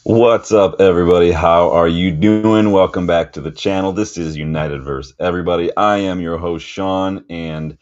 What's up, everybody? How are you doing? Welcome back to the channel. This is United vs. Everybody. I am your host, Sean, and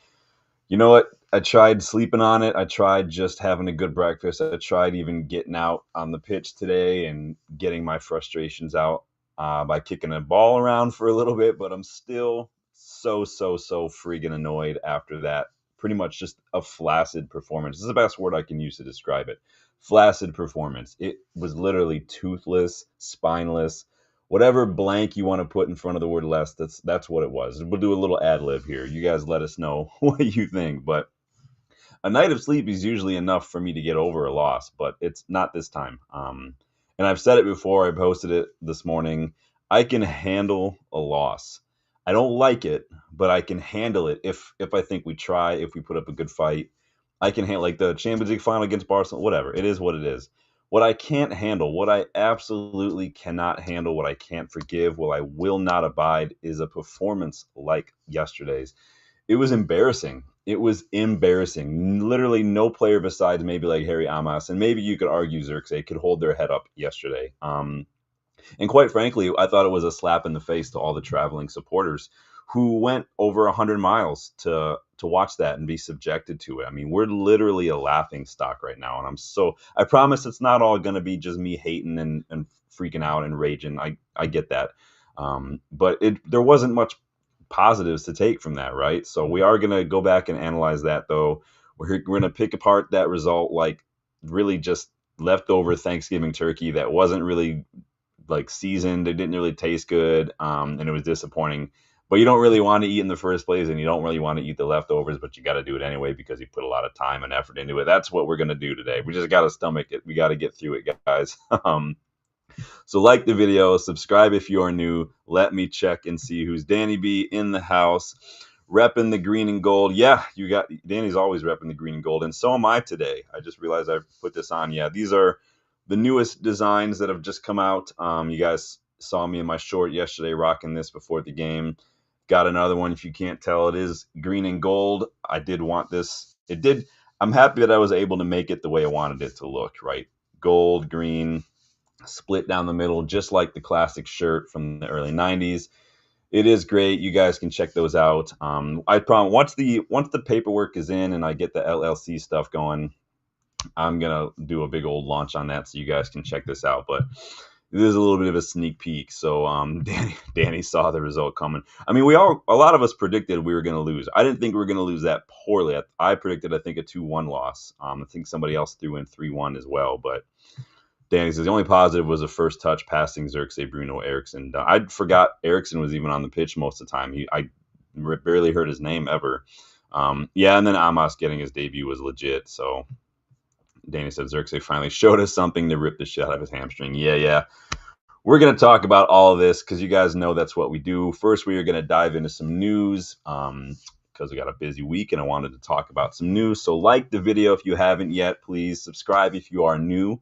you know what? I tried sleeping on it. I tried just having a good breakfast. I tried even getting out on the pitch today and getting my frustrations out by kicking a ball around for a little bit, but I'm still so freaking annoyed after that. Pretty much just a flaccid performance. This is the best word I can use to describe it. Flaccid performance. It was literally toothless, spineless, whatever blank you want to put in front of the word less. That's what it was. We'll do a little ad lib here. You guys let us know what you think. But a night of sleep is usually enough for me to get over a loss, but it's not this time. And I've said it before. I posted it this morning. I can handle a loss. I don't like it, but I can handle it if I think we try, if we put up a good fight. I can handle like the Champions League final against Barcelona, whatever. It is what it is. What I can't handle, what I absolutely cannot handle, what I can't forgive, what I will not abide is a performance like yesterday's. It was embarrassing. It was embarrassing. Literally, no player besides maybe like Harry Amas and maybe you could argue Xerxes could hold their head up yesterday. And quite frankly, I thought it was a slap in the face to all the traveling supporters who went over 100 miles to watch that and be subjected to it. I mean, we're literally a laughing stock right now, and I promise it's not all going to be just me hating and freaking out and raging. I get that, but there wasn't much positives to take from that, right? So we are going to go back and analyze that, though. We're going to pick apart that result like really just leftover Thanksgiving turkey that wasn't really like seasoned. It didn't really taste good, and it was disappointing. But you don't really want to eat in the first place, and you don't really want to eat the leftovers, but you got to do it anyway because you put a lot of time and effort into it. That's what we're going to do today. We just got to stomach it. We got to get through it, guys. So like the video, subscribe if you are new. Let me check and see who's Danny B in the house, repping the green and gold. Yeah, you got Danny's always repping the green and gold, and so am I today. I just realized I put this on. Yeah, these are the newest designs that have just come out. You guys saw me in my short yesterday rocking this before the game. Got another one. If you can't tell, it is green and gold. I did want this. It did. I'm happy that I was able to make it the way I wanted it to look, right? Gold, green, split down the middle, just like the classic shirt from the early 90s. It is great. You guys can check those out. I promise once the paperwork is in and I get the LLC stuff going, I'm gonna do a big old launch on that so you guys can check this out. But this is a little bit of a sneak peek. So Danny saw the result coming. I mean, a lot of us predicted we were gonna lose. I didn't think we were gonna lose that poorly. I predicted I think a 2-1 loss. I think somebody else threw in 3-1 as well, but Danny says the only positive was a first touch passing Xerxes Bruno Eriksson. I forgot Eriksson was even on the pitch most of the time. I barely heard his name ever. Yeah, and then Amos getting his debut was legit. So Danny said Xerxes finally showed us something to rip the shit out of his hamstring. Yeah. We're going to talk about all of this because you guys know that's what we do. First, we are going to dive into some news because we got a busy week and I wanted to talk about some news. So like the video if you haven't yet. Please subscribe if you are new.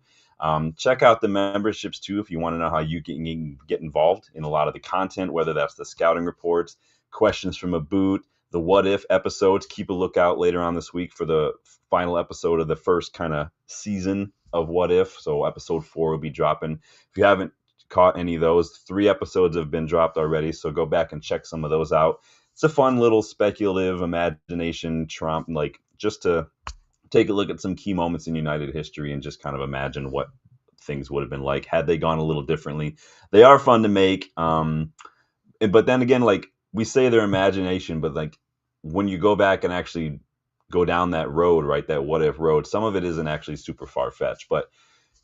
Check out the memberships too if you want to know how you can get involved in a lot of the content, whether that's the scouting reports, questions from a boot, the what if episodes. Keep a lookout later on this week for the final episode of the first kind of season of What If. So episode 4 will be dropping. If you haven't caught any of those, 3 episodes have been dropped already. So go back and check some of those out. It's a fun little speculative imagination Trump, like just to take a look at some key moments in United history and just kind of imagine what things would have been like had they gone a little differently. They are fun to make. But then again, like we say their imagination, but like when you go back and actually go down that road, right, that what if road, some of it isn't actually super far-fetched, but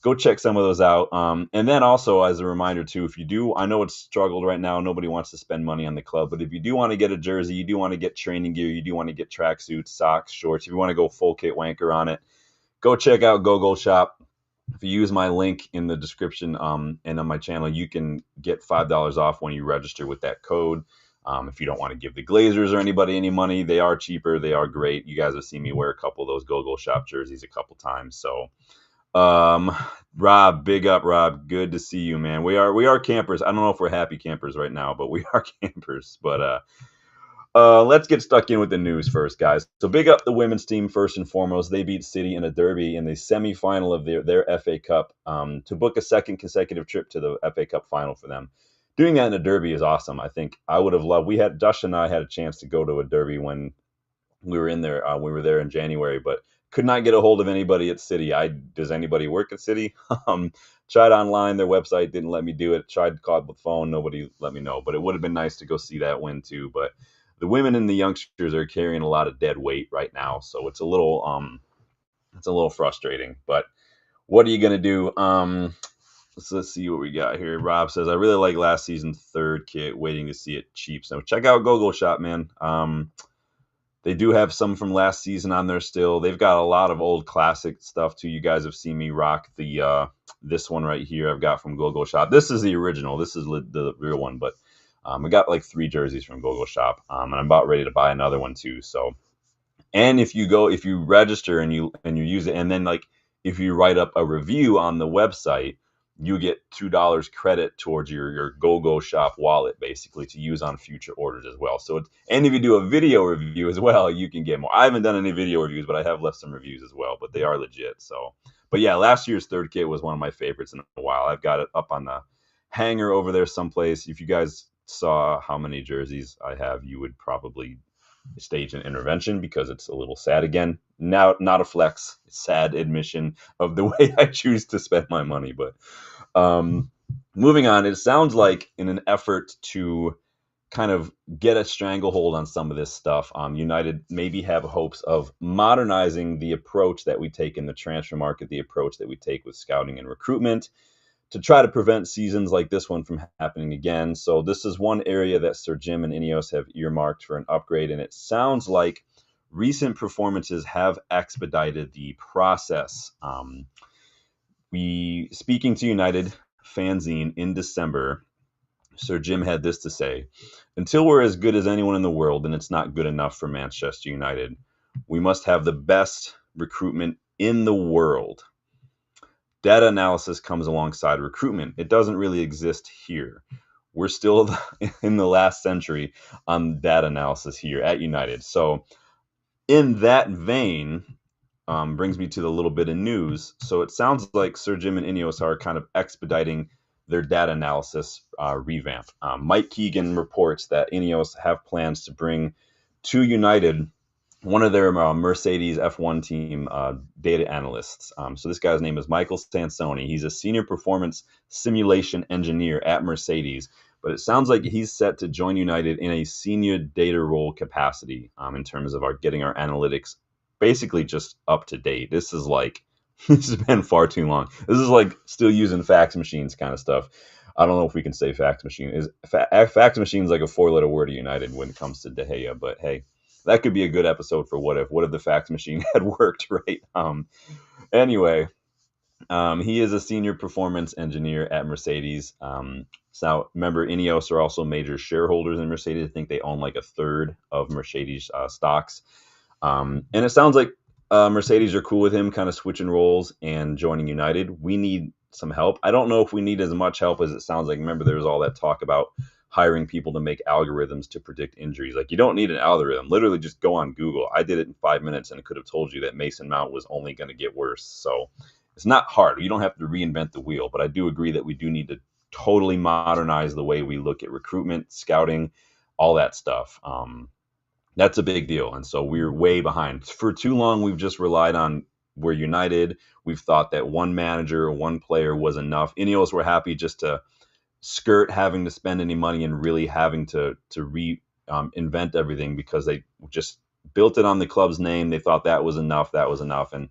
go check some of those out. And then also as a reminder too, if you do, I know it's struggled right now, nobody wants to spend money on the club, but if you do want to get a jersey, you do want to get training gear, you do want to get tracksuits, socks, shorts, if you want to go full kit wanker on it, go check out GoGoalShop. If you use my link in the description and on my channel, you can get $5 off when you register with that code. If you don't want to give the Glazers or anybody any money, they are cheaper. They are great. You guys have seen me wear a couple of those GoGoalShop jerseys a couple times. So, Rob, big up, Rob. Good to see you, man. We are campers. I don't know if we're happy campers right now, but we are campers. But Let's get stuck in with the news first, guys. So big up the women's team first and foremost. They beat City in a derby in the semifinal of their FA Cup to book a second consecutive trip to the FA Cup final for them. Doing that in a derby is awesome. I think I would have loved. We had Josh and I had a chance to go to a derby when we were in there. We were there in January, but could not get a hold of anybody at City. Does anybody work at City? Tried online, their website didn't let me do it. Tried to call the phone, nobody let me know. But it would have been nice to go see that win too. But the women and the youngsters are carrying a lot of dead weight right now, so it's a little frustrating. But what are you gonna do? So let's see what we got here. Rob says, I really like last season's third kit, waiting to see it cheap. So check out GoGoalShop, man. They do have some from last season on there still. They've got a lot of old classic stuff too. You guys have seen me rock this one right here I've got from GoGoalShop. This is the original. This is the real one, but I got like 3 jerseys from GoGoalShop, and I'm about ready to buy another one too. So, and if you register and you use it, and then like if you write up a review on the website, you get $2 credit towards your GoGoalShop wallet, basically, to use on future orders as well. So, and if you do a video review as well, you can get more. I haven't done any video reviews, but I have left some reviews as well. But they are legit. So, but yeah, last year's third kit was one of my favorites in a while. I've got it up on the hanger over there someplace. If you guys saw how many jerseys I have, you would probably stage an intervention because it's a little sad again. Now, not a flex, sad admission of the way I choose to spend my money. But moving on, it sounds like in an effort to kind of get a stranglehold on some of this stuff, United maybe have hopes of modernizing the approach that we take in the transfer market, the approach that we take with scouting and recruitment, to try to prevent seasons like this one from happening again. So this is one area that Sir Jim and Ineos have earmarked for an upgrade, and it sounds like recent performances have expedited the process. Speaking to United fanzine in December, Sir Jim had this to say: until we're as good as anyone in the world, and it's not good enough for Manchester United, we must have the best recruitment in the world. Data analysis comes alongside recruitment. It doesn't really exist here. We're still in the last century on data analysis here at United. So in that vein, brings me to the little bit of news. So it sounds like Sir Jim and Ineos are kind of expediting their data analysis revamp. Mike Keegan reports that Ineos have plans to bring to United one of their Mercedes F1 team data analysts. So this guy's name is Michael Sansoni. He's a senior performance simulation engineer at Mercedes, but it sounds like he's set to join United in a senior data role capacity in terms of getting our analytics basically just up to date. This has been far too long. This is like still using fax machines kind of stuff. I don't know if we can say fax machine. Fax machine is like a 4-letter word at United when it comes to De Gea, but hey, that could be a good episode for what if the fax machine had worked, right? Anyway, he is a senior performance engineer at Mercedes. So remember, Ineos are also major shareholders in Mercedes. I think they own like a third of Mercedes stocks. And it sounds like Mercedes are cool with him kind of switching roles and joining United. We need some help. I don't know if we need as much help as it sounds like. Remember, there was all that talk about hiring people to make algorithms to predict injuries. Like, you don't need an algorithm. Literally just go on Google. I did it in 5 minutes and it could have told you that Mason Mount was only going to get worse. So it's not hard. You don't have to reinvent the wheel, but I do agree that we do need to totally modernize the way we look at recruitment, scouting, all that stuff. That's a big deal. And so we're way behind. For too long, we've just relied on, we're United. We've thought that one manager or one player was enough. Ineos were happy just to skirt having to spend any money and really having to invent everything because they just built it on the club's name. They thought that was enough. And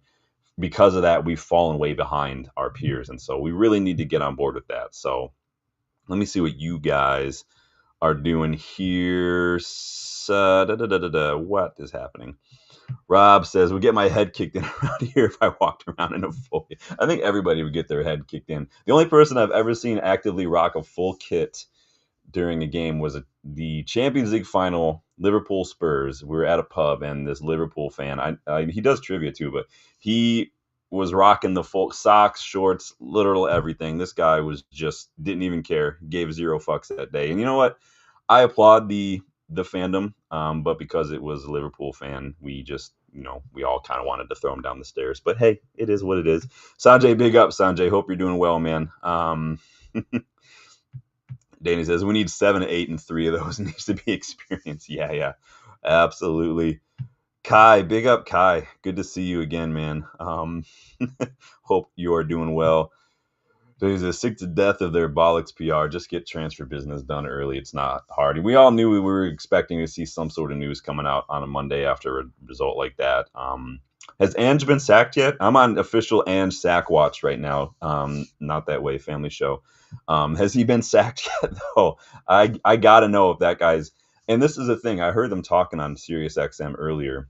because of that, we've fallen way behind our peers. And so we really need to get on board with that. So let me see what you guys are doing here. What is happening? Rob says, would get my head kicked in around here if I walked around in a full. I think everybody would get their head kicked in. The only person I've ever seen actively rock a full kit during a game was the Champions League final, Liverpool Spurs. We were at a pub, and this Liverpool fan, he does trivia too, but he was rocking the full socks, shorts, literal everything. This guy was just didn't even care, gave 0 fucks that day. And you know what? I applaud the the fandom, but because it was a Liverpool fan, we just, we all kind of wanted to throw him down the stairs. But hey, it is what it is. Sanjay, big up, Sanjay. Hope you're doing well, man. Danny says we need 7, 8, and 3 of those needs to be experienced. Yeah, absolutely. Kai, big up, Kai. Good to see you again, man. Hope you are doing well. There's a sick to death of their bollocks PR. Just get transfer business done early. It's not hard. And we all knew we were expecting to see some sort of news coming out on a Monday after a result like that. Has Ange been sacked yet? I'm on official Ange sack watch right now. Not that way, family show. Has he been sacked yet? though? I got to know if that guy's. And this is the thing. I heard them talking on Sirius XM earlier.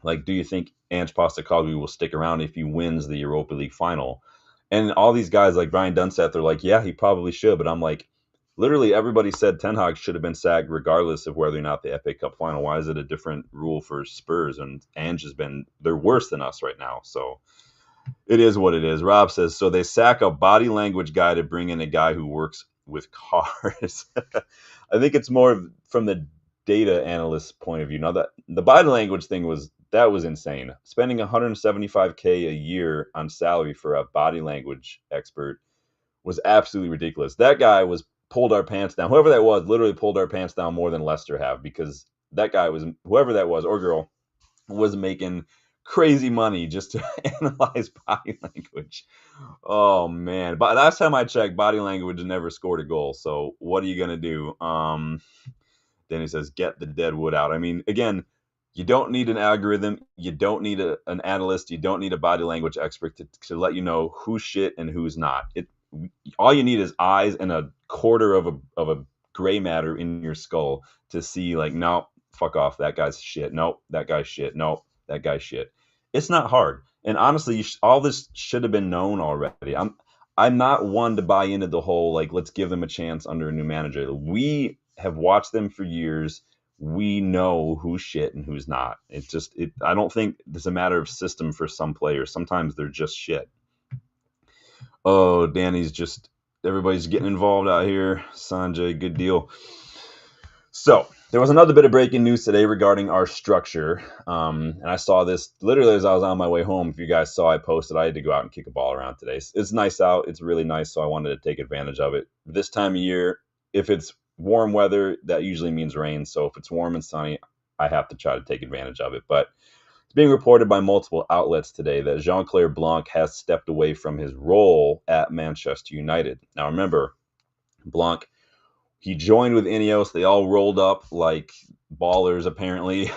Like, do you think Ange Postecoglou will stick around if he wins the Europa League final? And all these guys like Brian Dunseth, they're like, yeah, he probably should. But I'm like, literally everybody said Ten Hag should have been sacked regardless of whether or not the FA Cup final. Why is it a different rule for Spurs? And Ange has been, they're worse than us right now. So it is what it is. Rob says, so they sack a body language guy to bring in a guy who works with cars. I think it's more from the data analyst point of view. Now that the body language thing was insane. Spending 175K a year on salary for a body language expert was absolutely ridiculous. That guy was pulled our pants down. Whoever that was literally pulled our pants down more than Leicester have, because that guy was, whoever that was or girl, was making crazy money just to analyze body language. Oh man. But last time I checked, body language never scored a goal. So what are you gonna do? Then he says, get the dead wood out. I mean, again, you don't need an algorithm. You don't need an analyst. You don't need a body language expert to let you know who's shit and who's not. All you need is eyes and a quarter of a gray matter in your skull to see, like, no, fuck off. That guy's shit. Nope, that guy's shit. Nope, that guy's shit. It's not hard. And honestly, all this should have been known already. I'm not one to buy into the whole, like, let's give them a chance under a new manager. We have watched them for years. We know who's shit and who's not. I don't think it's a matter of system for some players. Sometimes they're just shit. Oh, everybody's getting involved out here. Sanjay, good deal. So there was another bit of breaking news today regarding our structure. And I saw this literally as I was on my way home. If you guys saw, I posted, I had to go out and kick a ball around today. It's nice out. It's really nice. So I wanted to take advantage of it. This time of year, if it's warm weather, that usually means rain. So if it's warm and sunny, I have to try to take advantage of it. But it's being reported by multiple outlets today that Jean-Claire Blanc has stepped away from his role at Manchester United. Now remember, Blanc, he joined with Ineos. They all rolled up like ballers, apparently.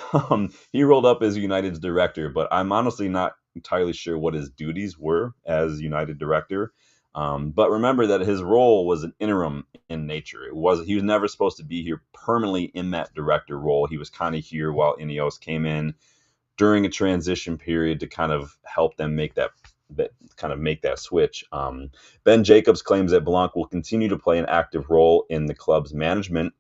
He rolled up as United's director, but I'm honestly not entirely sure what his duties were as United director. But remember that his role was an interim in nature. He was never supposed to be here permanently in that director role. He was kind of here while Ineos came in during a transition period to kind of help them make that switch. Ben Jacobs claims that Blanc will continue to play an active role in the club's management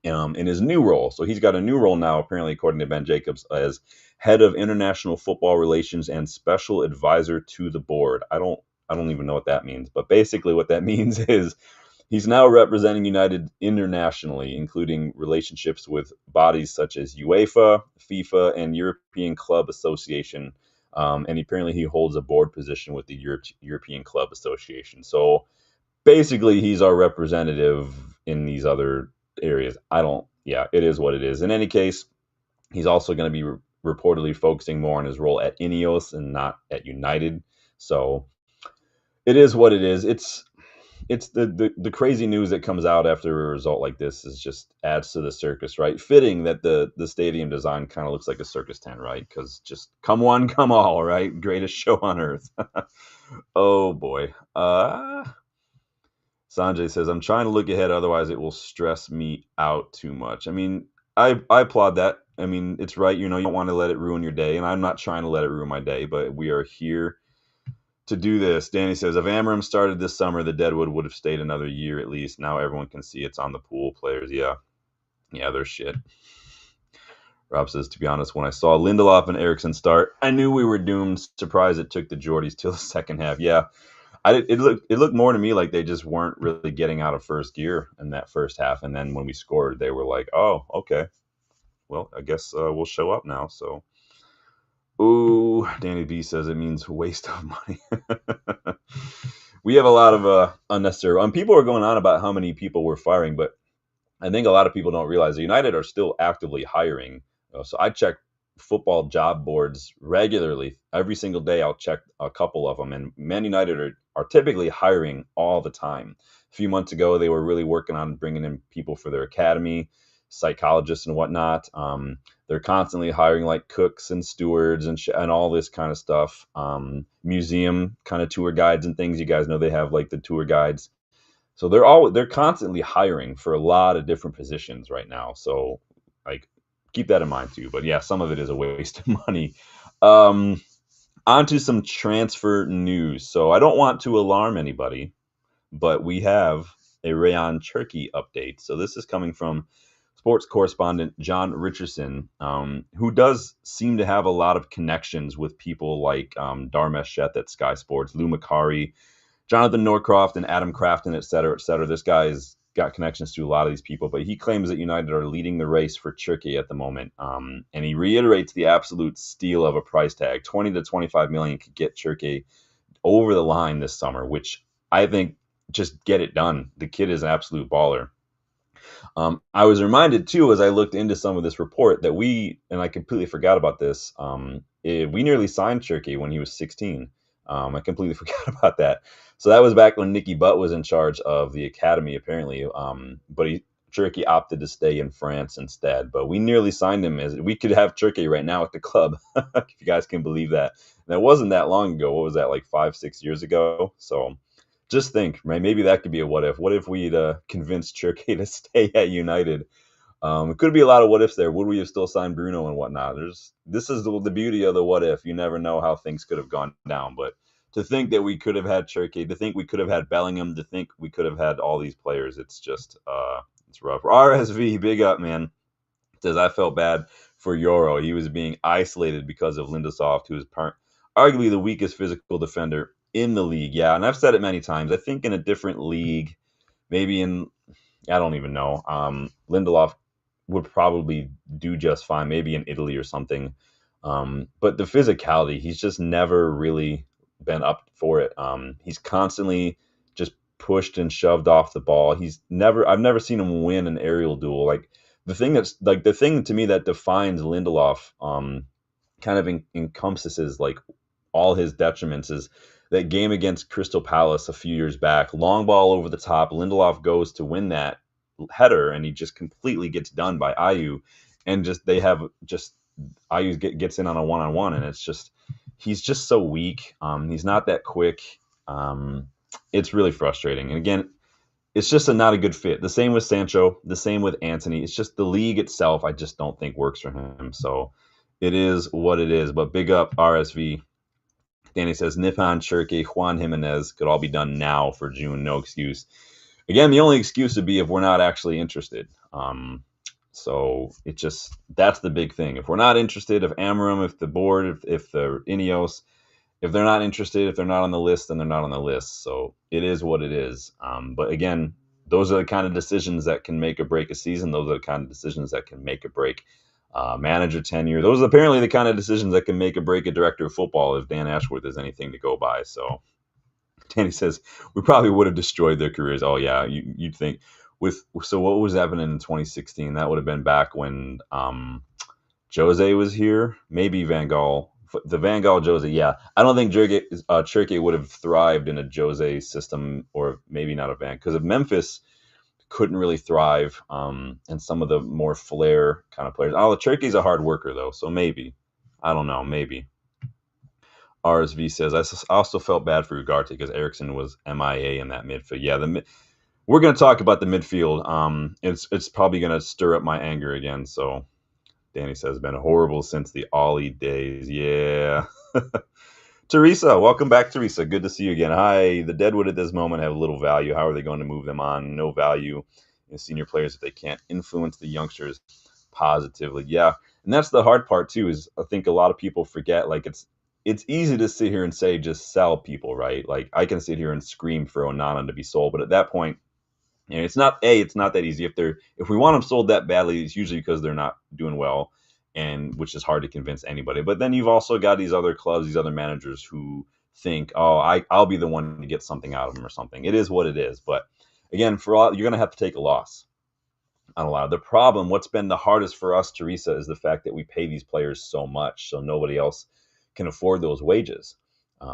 in his new role. So he's got a new role now, apparently, according to Ben Jacobs, as head of international football relations and special advisor to the board. I don't even know what that means, but basically what that means is he's now representing United internationally, including relationships with bodies such as UEFA, FIFA, and European Club Association. And apparently he holds a board position with the European Club Association. So basically he's our representative in these other areas. It is what it is. In any case, he's also going to be reportedly focusing more on his role at Ineos and not at United. So it is what it is. It's the crazy news that comes out after a result like this is just adds to the circus, right? Fitting that the stadium design kind of looks like a circus tent, right? Because just come one, come all, right? Greatest show on earth. Oh boy. Sanjay says, I'm trying to look ahead, otherwise it will stress me out too much. I mean, I applaud that. I mean, it's right. You don't want to let it ruin your day, and I'm not trying to let it ruin my day, but we are here to do this. Danny says, if Amorim started this summer, the Deadwood would have stayed another year at least. Now everyone can see it's on the pool players. Yeah, they're shit. Rob says, to be honest, when I saw Lindelof and Eriksson start, I knew we were doomed. Surprised it took the Geordies till the second half. Yeah, it looked more to me like they just weren't really getting out of first gear in that first half, and then when we scored, they were like, "Oh, okay, well, I guess we'll show up now." So, ooh, Danny B says it means waste of money. We have a lot of unnecessary. People are going on about how many people we're firing, but I think a lot of people don't realize that United are still actively hiring. So I check football job boards regularly. Every single day, I'll check a couple of them. And Man United are typically hiring all the time. A few months ago, they were really working on bringing in people for their academy, psychologists and whatnot. They're constantly hiring like cooks and stewards and all this kind of stuff. Museum kind of tour guides and things. You guys know they have like the tour guides, so they're constantly hiring for a lot of different positions right now. So like keep that in mind too. But yeah, some of it is a waste of money. Um, On to some transfer news. So I don't want to alarm anybody, but we have a Rayon Cherki update. So this is coming from sports correspondent John Richardson, who does seem to have a lot of connections with people like Dharmesh Sheth at Sky Sports, Lou Macari, Jonathan Norcroft, and Adam Crafton, et cetera, et cetera. This guy's got connections to a lot of these people, but he claims that United are leading the race for Turkey at the moment. And he reiterates the absolute steal of a price tag. 20 to 25 million could get Turkey over the line this summer, which I think just get it done. The kid is an absolute baller. I was reminded too, as I looked into some of this report, that and I completely forgot about this, we nearly signed Cherki when he was 16. I completely forgot about that. So that was back when Nicky Butt was in charge of the academy, apparently. But Cherki opted to stay in France instead. But we nearly signed him. As we could have Cherki right now at the club, if you guys can believe that. And that wasn't that long ago. What was that, like 5-6 years ago? So just think, right? Maybe that could be a what if. What if we'd convinced Cherki to stay at United? It could be a lot of what ifs there. Would we have still signed Bruno and whatnot? This is the beauty of the what if. You never know how things could have gone down. But to think that we could have had Cherki, to think we could have had Bellingham, to think we could have had all these players, it's just it's rough. RSV, big up, man. Says I felt bad for Euro. He was being isolated because of Lindelof, who is arguably the weakest physical defender in the league. Yeah, and I've said it many times. I think in a different league, maybe I don't even know. Lindelof would probably do just fine, maybe in Italy or something. But the physicality, he's just never really been up for it. He's constantly just pushed and shoved off the ball. I've never seen him win an aerial duel. Like the thing to me that defines Lindelof, kind of encompasses like all his detriments is that game against Crystal Palace a few years back. Long ball over the top. Lindelof goes to win that header, and he just completely gets done by Ayew. And Ayew gets in on a one-on-one, and he's just so weak. He's not that quick. It's really frustrating. And again, it's just not a good fit. The same with Sancho, the same with Antony. It's just the league itself, I just don't think works for him. So it is what it is. But big up RSV. Danny says Nippon, Cherki, Juan Jimenez could all be done now for June. No excuse. Again, the only excuse would be if we're not actually interested. So that's the big thing. If we're not interested, if Amorim, if the board, if the Ineos, if they're not interested, if they're not on the list, then they're not on the list. So it is what it is. But again, those are the kind of decisions that can make or break a season. Those are the kind of decisions that can make or break manager tenure. Those are apparently the kind of decisions that can make or break a director of football if Dan Ashworth is anything to go by. So Danny says we probably would have destroyed their careers. Oh yeah, you'd think. So what was happening in 2016? That would have been back when Jose was here. Maybe Van Gaal. The Van Gaal Jose, yeah. I don't think Cherki would have thrived in a Jose system, or maybe not a Van, because of Memphis couldn't really thrive, and some of the more flair kind of players. Oh, Cherki's a hard worker though, so maybe. I don't know, maybe. RSV says I also felt bad for Ugarte because Eriksson was MIA in that midfield. Yeah, we're going to talk about the midfield. It's probably going to stir up my anger again. So Danny says been horrible since the Ollie days. Yeah. Teresa, welcome back, Teresa. Good to see you again. Hi. The Deadwood at this moment have little value. How are they going to move them on? No value in senior players if they can't influence the youngsters positively. Yeah. And that's the hard part too, is I think a lot of people forget, like it's easy to sit here and say just sell people, right? Like I can sit here and scream for Onana to be sold, but at that point, it's not that easy. If we want them sold that badly, it's usually because they're not doing well, and which is hard to convince anybody. But then you've also got these other clubs, these other managers who think, oh, I'll be the one to get something out of them or something. It is what it is. But again, you're going to have to take a loss on a lot of the problem. What's been the hardest for us, Teresa, is the fact that we pay these players so much, so nobody else can afford those wages,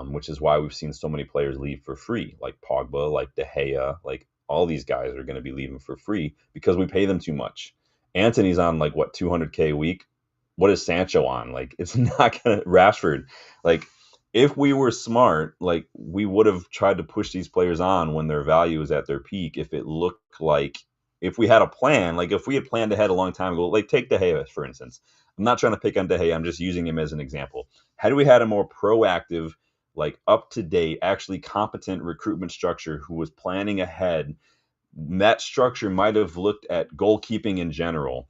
which is why we've seen so many players leave for free, like Pogba, like De Gea, like all these guys are going to be leaving for free because we pay them too much. Anthony's on like what 200K a week. What is Sancho on? Like it's not going to Rashford. Like if we were smart, like we would have tried to push these players on when their value is at their peak. If it looked like if we had a plan, like if we had planned ahead a long time ago, like take De Gea, for instance. I'm not trying to pick on De Gea. I'm just using him as an example. Had we had a more proactive, like up to date, actually competent recruitment structure who was planning ahead, that structure might have looked at goalkeeping in general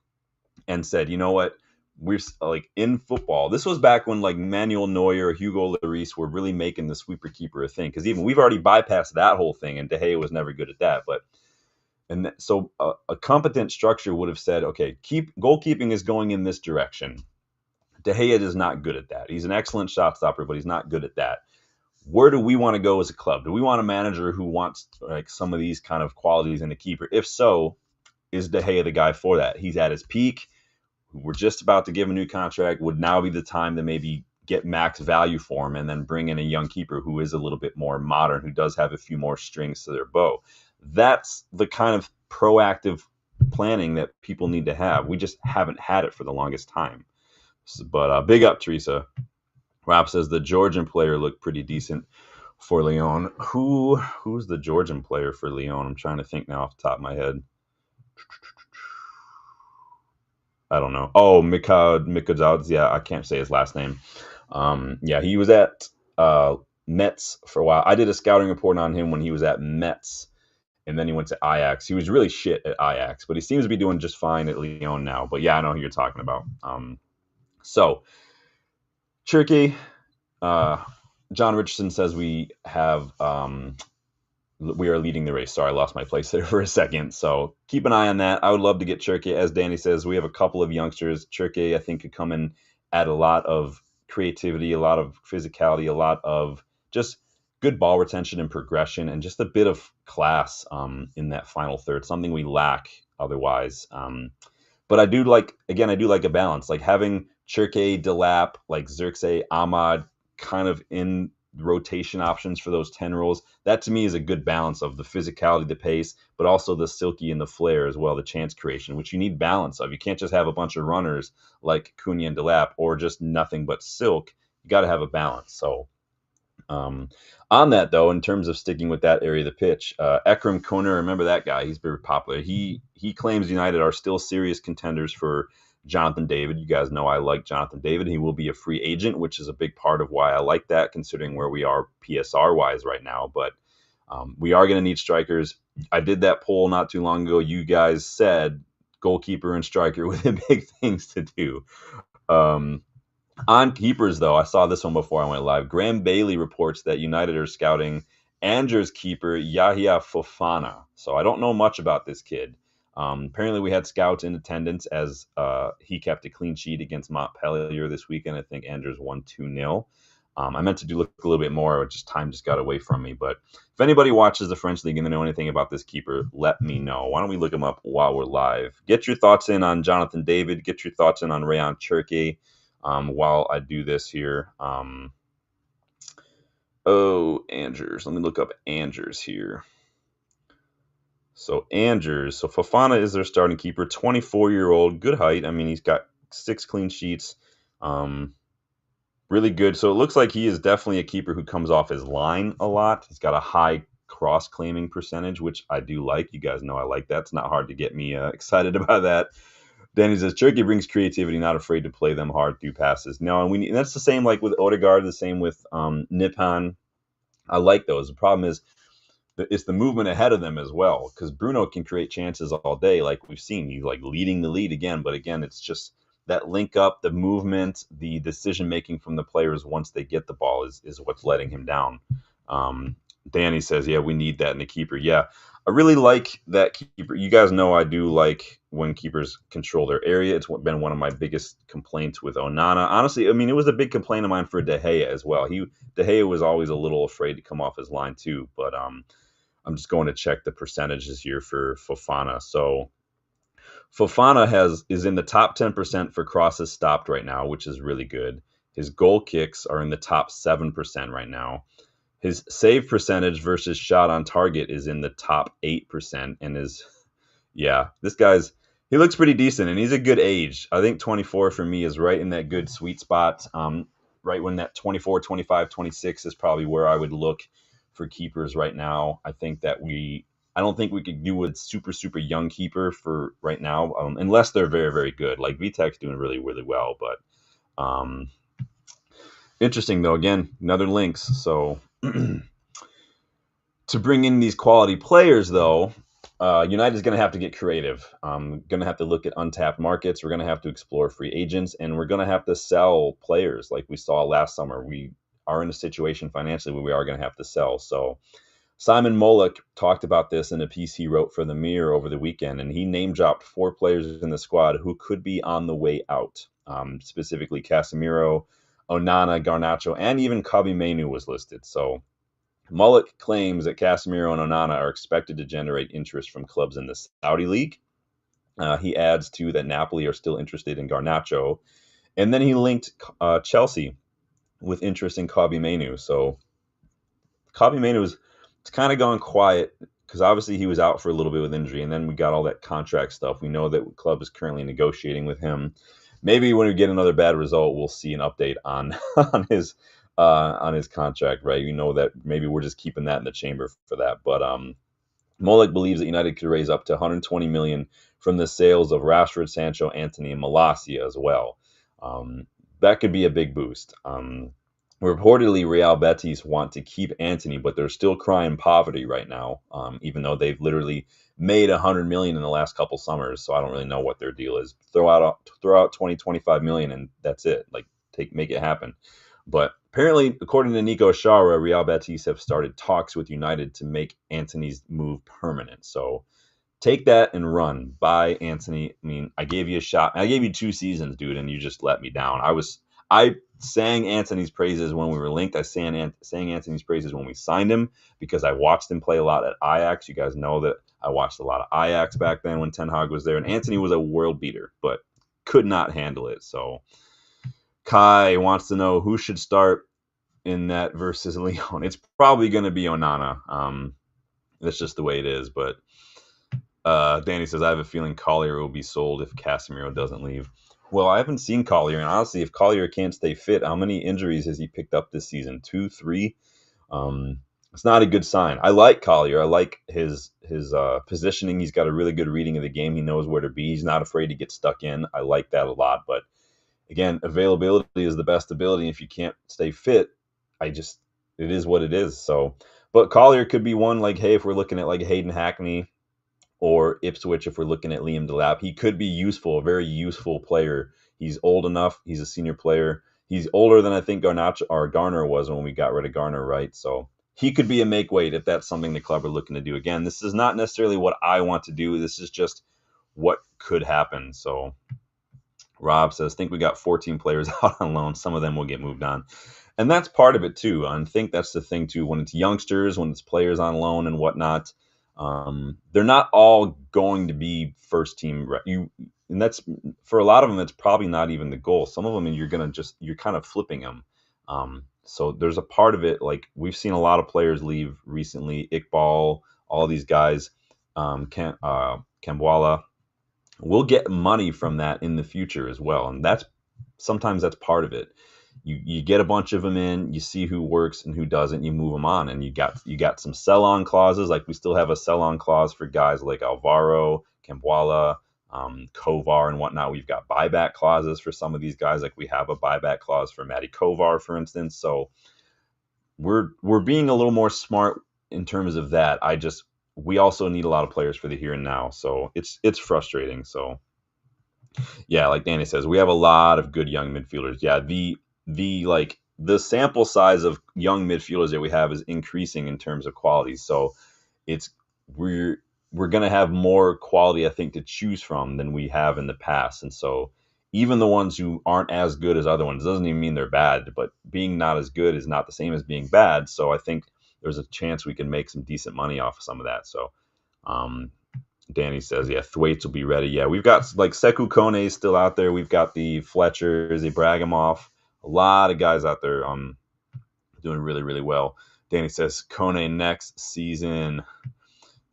and said, you know what? We're like in football. This was back when like Manuel Neuer or Hugo Lloris were really making the sweeper keeper a thing. Because even we've already bypassed that whole thing, and De Gea was never good at that. But so a competent structure would have said, okay, goalkeeping is going in this direction. De Gea is not good at that. He's an excellent shot stopper, but he's not good at that. Where do we want to go as a club? Do we want a manager who wants like some of these kind of qualities in a keeper? If so, is De Gea the guy for that? He's at his peak. We're just about to give a new contract. Would now be the time to maybe get max value for him and then bring in a young keeper who is a little bit more modern, who does have a few more strings to their bow. That's the kind of proactive planning that people need to have. We just haven't had it for the longest time. But big up, Teresa. Rob says the Georgian player looked pretty decent for Lyon. Who's the Georgian player for Lyon? I'm trying to think now off the top of my head. I don't know. Oh, Mikadzadz. Yeah, I can't say his last name. Yeah, he was at Metz for a while. I did a scouting report on him when he was at Metz, and then he went to Ajax. He was really shit at Ajax, but he seems to be doing just fine at Lyon now. But yeah, I know who you're talking about. So, Turkey, John Richardson says we are leading the race. Sorry, I lost my place there for a second. So keep an eye on that. I would love to get Turkey. As Danny says, we have a couple of youngsters. Turkey, I think, could come in, add a lot of creativity, a lot of physicality, a lot of just good ball retention and progression, and just a bit of class in that final third, something we lack otherwise. But I do like a balance, like having Turkey, Delap, like Xerxes, Ahmad kind of in rotation options for those 10 roles. That to me is a good balance of the physicality, the pace, but also the silky and the flair as well, the chance creation, which you need balance of. You can't just have a bunch of runners like Cunha and Delap or just nothing but silk. You got to have a balance. So on that, though, in terms of sticking with that area of the pitch, Ekrem Koner, remember that guy? He's very popular. He claims United are still serious contenders for Jonathan David. You guys know I like Jonathan David. He will be a free agent, which is a big part of why I like that, considering where we are PSR-wise right now. But we are going to need strikers. I did that poll not too long ago. You guys said goalkeeper and striker within big things to do. On keepers, though, I saw this one before I went live. Graham Bailey reports that United are scouting Angers keeper Yahya Fofana. So I don't know much about this kid. Apparently, we had scouts in attendance as he kept a clean sheet against Montpellier this weekend. I think Angers won 2-0. I meant to look a little bit more, time just got away from me. But if anybody watches the French League and they know anything about this keeper, let me know. Why don't we look him up while we're live? Get your thoughts in on Jonathan David. Get your thoughts in on Rayan Cherki. While I do this here. Angers. Let me look up Angers here. So Angers. So Fofana is their starting keeper, 24-year-old, good height. I mean, he's got 6 clean sheets. Really good. So it looks like he is definitely a keeper who comes off his line a lot. He's got a high cross-claiming percentage, which I do like. You guys know I like that. It's not hard to get me excited about that. Danny says, Turkey brings creativity, not afraid to play them hard through passes. No, and that's the same like with Odegaard, the same with Nipan. I like those. The problem is it's the movement ahead of them as well, because Bruno can create chances all day, like we've seen. He's like leading the lead again, but again, it's just that link up, the movement, the decision making from the players once they get the ball is what's letting him down. Um, Danny says, yeah, we need that in a keeper. Yeah, I really like that keeper. You guys know I do like when keepers control their area. It's been one of my biggest complaints with Onana. Honestly, I mean, it was a big complaint of mine for De Gea as well. De Gea was always a little afraid to come off his line too. But I'm just going to check the percentages here for Fofana. So Fofana is in the top 10% for crosses stopped right now, which is really good. His goal kicks are in the top 7% right now. His save percentage versus shot on target is in the top 8%, and this guy's he looks pretty decent, and he's a good age. I think 24 for me is right in that good sweet spot. Right when that 24, 25, 26 is probably where I would look for keepers right now. I don't think we could do a super young keeper for right now, unless they're very very good. Like Vitek's doing really really well, but um, interesting though. Again, another links. So to bring in these quality players, though, United's going to have to get creative. Going to have to look at untapped markets. We're going to have to explore free agents, and we're going to have to sell players like we saw last summer. We are in a situation financially where we are going to have to sell. So Simon Molek talked about this in a piece he wrote for the Mirror over the weekend, and he name dropped 4 players in the squad who could be on the way out, specifically Casemiro, Onana, Garnacho, and even Kobbie Mainoo was listed. So Mullock claims that Casemiro and Onana are expected to generate interest from clubs in the Saudi League. He adds, too, that Napoli are still interested in Garnacho. And then he linked Chelsea with interest in Kobbie Mainoo. So Kobbie Mainoo's it's kind of gone quiet because obviously he was out for a little bit with injury. And then we got all that contract stuff. We know that the club is currently negotiating with him. Maybe when we get another bad result, we'll see an update on on his contract, right? You know that maybe we're just keeping that in the chamber for that. But Molek believes that United could raise up to 120 million from the sales of Rashford, Sancho, Antony, and Malacia as well. That could be a big boost. Reportedly, Real Betis want to keep Antony, but they're still crying poverty right now, even though they've literally made 100 million in the last couple summers. So I don't really know what their deal is. Throw out 20, 25 million, and that's it. Like make it happen. But apparently, according to Nico Shara, Real Betis have started talks with United to make Antony's move permanent. So take that and run. Buy Antony. I mean, I gave you a shot. I gave you 2 seasons, dude, and you just let me down. I sang Antony's praises when we were linked. I sang Antony's praises when we signed him because I watched him play a lot at Ajax. You guys know that I watched a lot of Ajax back then when Ten Hag was there, and Antony was a world beater, but could not handle it. So Kai wants to know who should start in that versus Leon. It's probably going to be Onana. That's just the way it is. But Danny says, I have a feeling Collier will be sold if Casemiro doesn't leave. Well, I haven't seen Collier, and honestly, if Collier can't stay fit, how many injuries has he picked up this season? 2, 3? It's not a good sign. I like Collier. I like his positioning. He's got a really good reading of the game. He knows where to be. He's not afraid to get stuck in. I like that a lot. But again, availability is the best ability. If you can't stay fit, it is what it is. So, but Collier could be one like, hey, if we're looking at like Hayden Hackney or Ipswich, if we're looking at Liam Delap, he could be useful, a very useful player. He's old enough. He's a senior player. He's older than I think Garner was when we got rid of Garner, right? So he could be a make weight if that's something the club are looking to do. Again, this is not necessarily what I want to do. This is just what could happen. So Rob says, think we got 14 players out on loan. Some of them will get moved on. And that's part of it too. I think that's the thing too. When it's youngsters, when it's players on loan and whatnot, they're not all going to be first team. And that's for a lot of them. It's probably not even the goal. Some of them, you're kind of flipping them. So there's a part of it. Like we've seen a lot of players leave recently. Iqbal, all these guys, Kambwala. We'll get money from that in the future as well, and sometimes that's part of it. You get a bunch of them in, you see who works and who doesn't, you move them on, and you got some sell-on clauses. Like we still have a sell-on clause for guys like Alvaro, Kambwala, Kovar, and whatnot. We've got buyback clauses for some of these guys. Like we have a buyback clause for Matty Kovar, for instance. So we're being a little more smart in terms of that. We also need a lot of players for the here and now. So it's frustrating. So Yeah, like Danny says, we have a lot of good young midfielders. Yeah, the sample size of young midfielders that we have is increasing in terms of quality. So it's we're we're gonna have more quality, I think, to choose from than we have in the past. And so even the ones who aren't as good as other ones doesn't even mean they're bad, but being not as good is not the same as being bad. So I think there's a chance we can make some decent money off of some of that. So um, Danny says, yeah, Thwaites will be ready. Yeah, we've got like Sekou Kone still out there. We've got the Fletchers, the Bragamoff, a lot of guys out there doing really, really well. Danny says, Kone next season.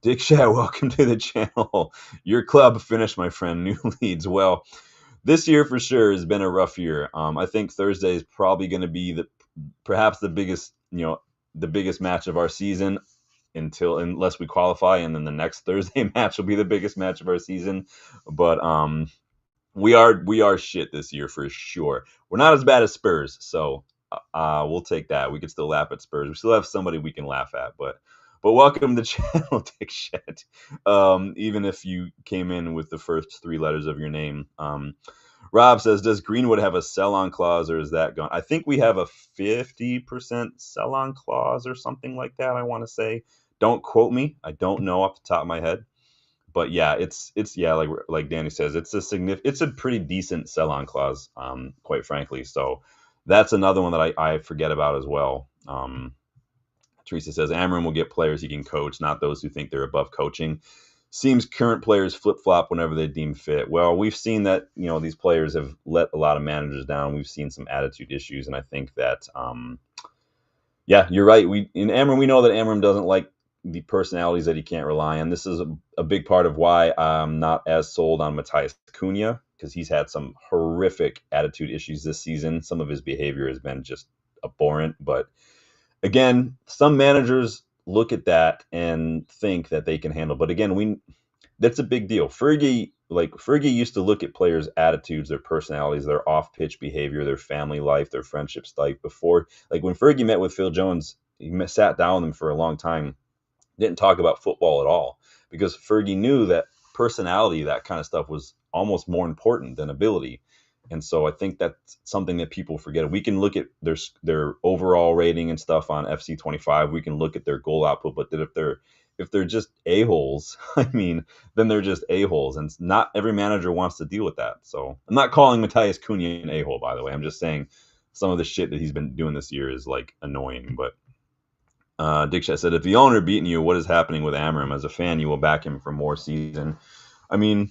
Dick Shat, welcome to the channel. Your club finished, my friend. New leads. Well, this year for sure has been a rough year. I think Thursday is probably going to be perhaps the biggest, the biggest match of our season unless we qualify, and then the next Thursday match will be the biggest match of our season. But we are shit this year for sure. We're not as bad as Spurs, so we'll take that. We could still laugh at Spurs. We still have somebody we can laugh at, but welcome to the channel, Dick Shet. Even if you came in with the first three letters of your name. Rob says, does Greenwood have a sell-on clause, or is that gone? I think we have a 50% sell-on clause or something like that, I want to say. Don't quote me. I don't know off the top of my head. But yeah, it's yeah, like Danny says, it's a pretty decent sell-on clause, quite frankly. So that's another one that I forget about as well. Teresa says Amorim will get players he can coach, not those who think they're above coaching. Seems current players flip-flop whenever they deem fit. Well, we've seen that, these players have let a lot of managers down. We've seen some attitude issues, and I think that yeah, you're right. We know that Amorim doesn't like the personalities that he can't rely on. This is a big part of why I'm not as sold on Matthias Cunha, because he's had some horrific attitude issues this season. Some of his behavior has been just abhorrent. But again, some managers look at that and think that they can handle. But again, that's a big deal. Fergie used to look at players' attitudes, their personalities, their off-pitch behavior, their family life, their friendships life before. Like when Fergie met with Phil Jones, sat down with him for a long time, didn't talk about football at all, because Fergie knew that personality, that kind of stuff, was almost more important than ability. And so I think that's something that people forget. We can look at their overall rating and stuff on FC25. We can look at their goal output, but that if they're just a-holes, I mean, then they're just a-holes, and not every manager wants to deal with that. So I'm not calling Matthias Cunha an a-hole, by the way. I'm just saying some of the shit that he's been doing this year is like annoying. But Dick Chat said, if the owner beating you, what is happening with Amorim? As a fan, you will back him for more season. I mean,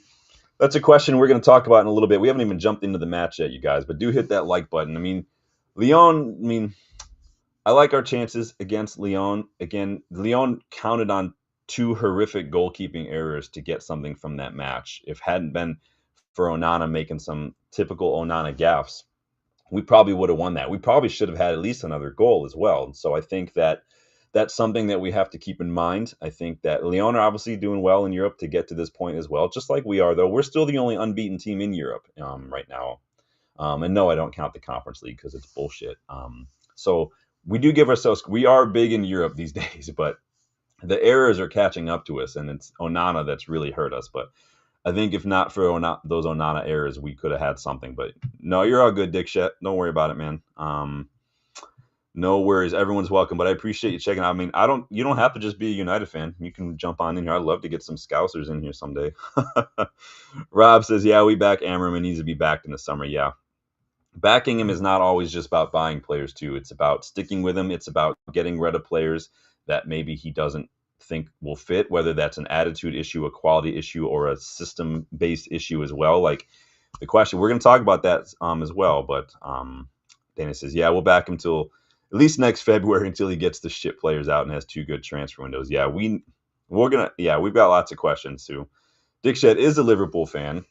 that's a question we're going to talk about in a little bit. We haven't even jumped into the match yet, you guys, but do hit that like button. I mean, I like our chances against Lyon. Again, Lyon counted on two horrific goalkeeping errors to get something from that match. If it hadn't been for Onana making some typical Onana gaffes, we probably would have won that. We probably should have had at least another goal as well. And so I think that that's something that we have to keep in mind. I think that Lyon are obviously doing well in Europe to get to this point as well, just like we are, though. We're still the only unbeaten team in Europe right now. And no, I don't count the Conference League because it's bullshit. So we do give ourselves, we are big in Europe these days, but the errors are catching up to us, and it's Onana that's really hurt us. But I think if not for those Onana errors, we could have had something. But no, you're all good, Dick Shet. Don't worry about it, man. No worries. Everyone's welcome, but I appreciate you checking out. I mean, you don't have to just be a United fan. You can jump on in here. I'd love to get some Scousers in here someday. Rob says, yeah, we back Amorim and needs to be backed in the summer. Yeah. Backing him is not always just about buying players too. It's about sticking with him. It's about getting rid of players that maybe he doesn't think will fit, whether that's an attitude issue, a quality issue, or a system-based issue as well. Like the question, we're going to talk about that as well. But Dana says, yeah, we'll back him till at least next February until he gets the shit players out and has two good transfer windows. Yeah, we've got lots of questions too. Dick Shed is a Liverpool fan.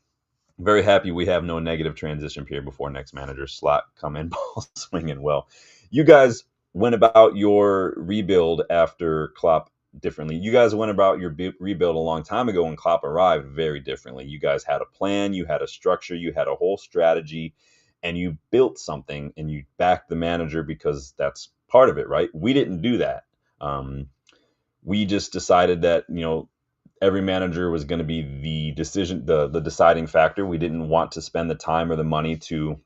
Very happy we have no negative transition period before next manager slot come in, ball swinging well. You guys went about your rebuild after Klopp differently. You guys went about your rebuild a long time ago when Klopp arrived very differently. You guys had a plan, you had a structure, you had a whole strategy, and you built something, and you backed the manager because that's part of it, right? We didn't do that. We just decided that, every manager was going to be the decision, the deciding factor. We didn't want to spend the time or the money to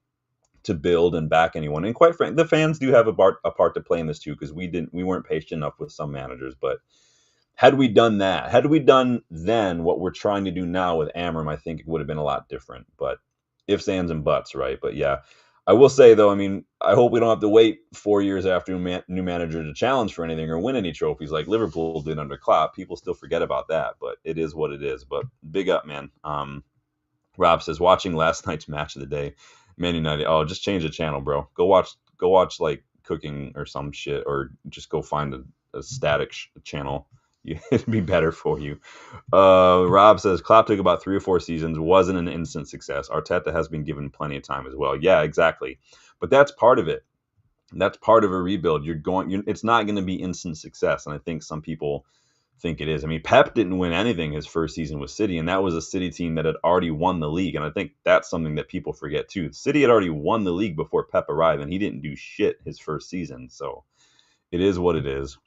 build and back anyone. And quite frankly, the fans do have a part to play in this too, because we weren't patient enough with some managers. But had we done that, had we done then what we're trying to do now with Amorim, I think it would have been a lot different. But ifs, ands, and buts, right? But yeah, I will say though, I mean, I hope we don't have to wait 4 years after a new manager to challenge for anything or win any trophies like Liverpool did under Klopp. People still forget about that, but it is what it is. But big up, man. Rob says, watching last night's match of the day, Man United. Oh, just change the channel, bro. Go watch like cooking or some shit, or just go find a static channel. It'd be better for you. Rob says, Klopp took about 3 or 4 seasons, wasn't an instant success. Arteta has been given plenty of time as well. Yeah, exactly. But that's part of it. That's part of a rebuild. It's not going to be instant success, and I think some people think it is. I mean, Pep didn't win anything his first season with City, and that was a City team that had already won the league. And I think that's something that people forget too. City had already won the league before Pep arrived, and he didn't do shit his first season. So it is what it is.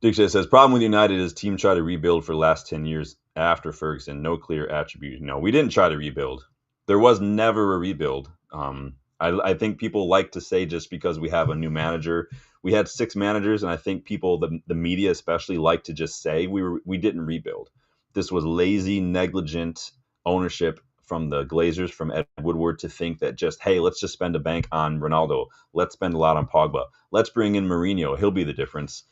Diksha says, problem with United is team try to rebuild for the last 10 years after Ferguson. No clear attribute. No, we didn't try to rebuild. There was never a rebuild. I think people like to say just because we have a new manager, we had 6 managers, and I think people, the media especially, like to just say we didn't rebuild. This was lazy, negligent ownership from the Glazers, from Ed Woodward, to think that just, hey, let's just spend a bank on Ronaldo. Let's spend a lot on Pogba. Let's bring in Mourinho. He'll be the difference.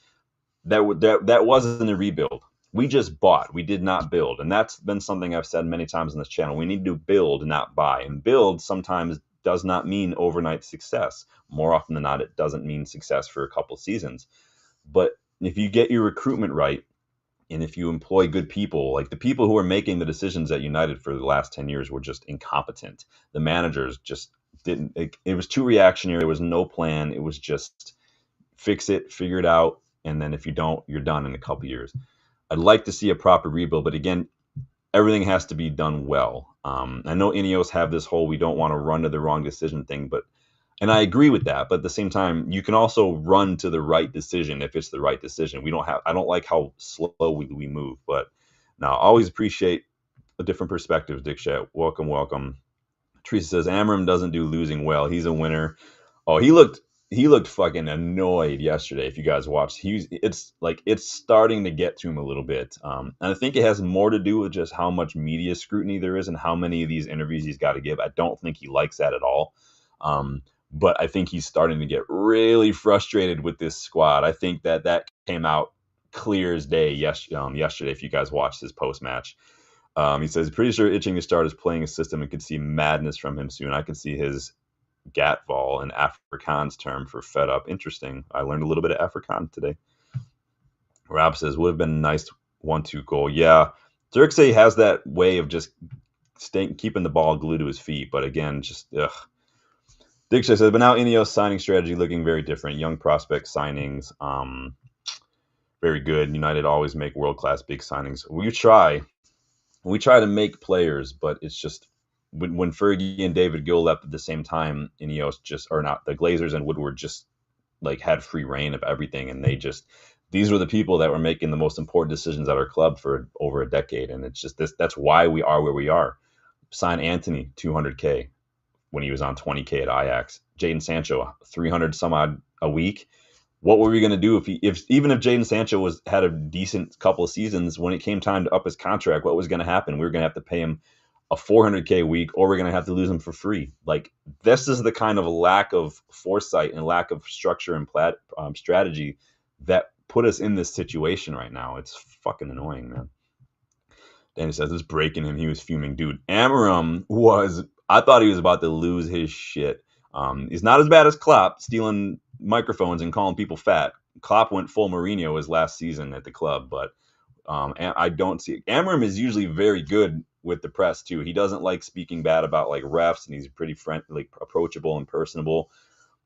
That wasn't a rebuild. We just bought. We did not build. And that's been something I've said many times on this channel. We need to build, not buy. And build sometimes does not mean overnight success. More often than not, it doesn't mean success for a couple seasons. But if you get your recruitment right, and if you employ good people, like the people who are making the decisions at United for the last 10 years were just incompetent. The managers just didn't. It was too reactionary. There was no plan. It was just fix it, figure it out, and then if you don't, you're done in a couple years. I'd like to see a proper rebuild, but again, everything has to be done well. I know Ineos have this whole we don't want to run to the wrong decision thing, and I agree with that. But at the same time, you can also run to the right decision if it's the right decision. I don't like how slow we move, but now always appreciate a different perspective, Dick Shet. Welcome, welcome. Teresa says, Amorim doesn't do losing well. He's a winner. Oh, he looked fucking annoyed yesterday. If you guys watched, it's starting to get to him a little bit. And I think it has more to do with just how much media scrutiny there is and how many of these interviews he's got to give. I don't think he likes that at all. But I think he's starting to get really frustrated with this squad. I think that came out clear as day yesterday. If you guys watched his post match, he says pretty sure itching to start is playing a system and could see madness from him soon. I could see his Gatval, an Afrikaans term for fed up. Interesting. I learned a little bit of Afrikaans today. Rob says, would have been a nice 1-2 goal. Yeah. Dirksey has that way of just keeping the ball glued to his feet. But again, just, ugh. Diksha says, but now Ineos signing strategy looking very different. Young prospect signings. Very good. United always make world-class big signings. We try to make players, but it's just, when Fergie and David Gill left at the same time, Ineos the Glazers and Woodward just like had free reign of everything, and these were the people that were making the most important decisions at our club for over a decade, and it's just that's why we are where we are. Sign Anthony, 200K when he was on 20K at Ajax. Jadon Sancho, 300 some odd a week. What were we going to do even if Jadon Sancho had a decent couple of seasons, when it came time to up his contract, what was going to happen? We were going to have to pay him a 400K a week, or we're going to have to lose him for free. Like, this is the kind of lack of foresight and lack of structure and strategy that put us in this situation right now. It's fucking annoying, man. Danny says, it's breaking him. He was fuming. Dude, Amorim I thought he was about to lose his shit. He's not as bad as Klopp, stealing microphones and calling people fat. Klopp went full Mourinho his last season at the club, but I don't see it. Amorim is usually very good with the press too. He doesn't like speaking bad about like refs, and he's pretty friendly, approachable and personable.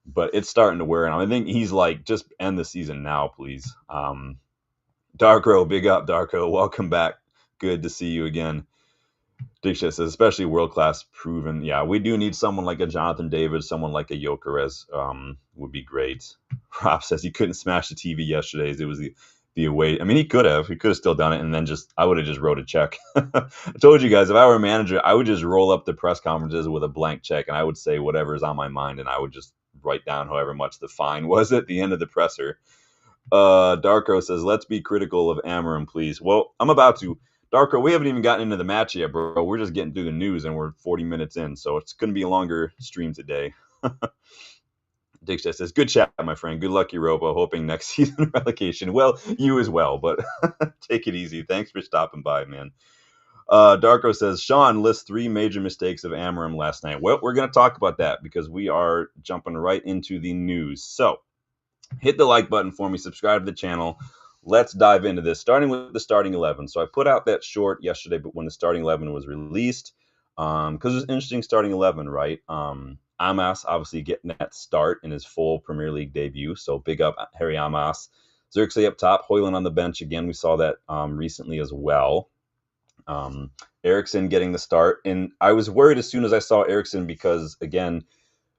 But it's starting to wear on him. I think he's like, just end the season now, please. Darko, big up, Darko. Welcome back. Good to see you again. Diksha says, especially world-class proven. Yeah, we do need someone like a Jonathan David, someone like a Gyökeres would be great. Rob says he couldn't smash the TV yesterday. the away. I mean, he could have still done it, and then I would have just wrote a check. I told you guys, if I were a manager, I would just roll up the press conferences with a blank check, and I would say whatever's on my mind, and I would just write down however much the fine was at the end of the presser. Darko says, let's be critical of Amorim, please. Well, I'm about to. Darko, we haven't even gotten into the match yet, bro. We're just getting through the news, and we're 40 minutes in, so it's going to be a longer stream today. Dick says, good chat, my friend. Good luck, Europa. Hoping next season relegation. Well, you as well, but take it easy. Thanks for stopping by, man. Darko says, Sean lists 3 major mistakes of Amorim last night. Well, we're going to talk about that because we are jumping right into the news. So hit the like button for me. Subscribe to the channel. Let's dive into this, starting with the starting 11. So I put out that short yesterday, but when the starting 11 was released, because it was an interesting starting 11, right? Amas obviously getting that start in his full Premier League debut. So big up Harry Amas. Xerxes up top, Højlund on the bench. Again, we saw that recently as well. Eriksen getting the start. And I was worried as soon as I saw Eriksen because, again,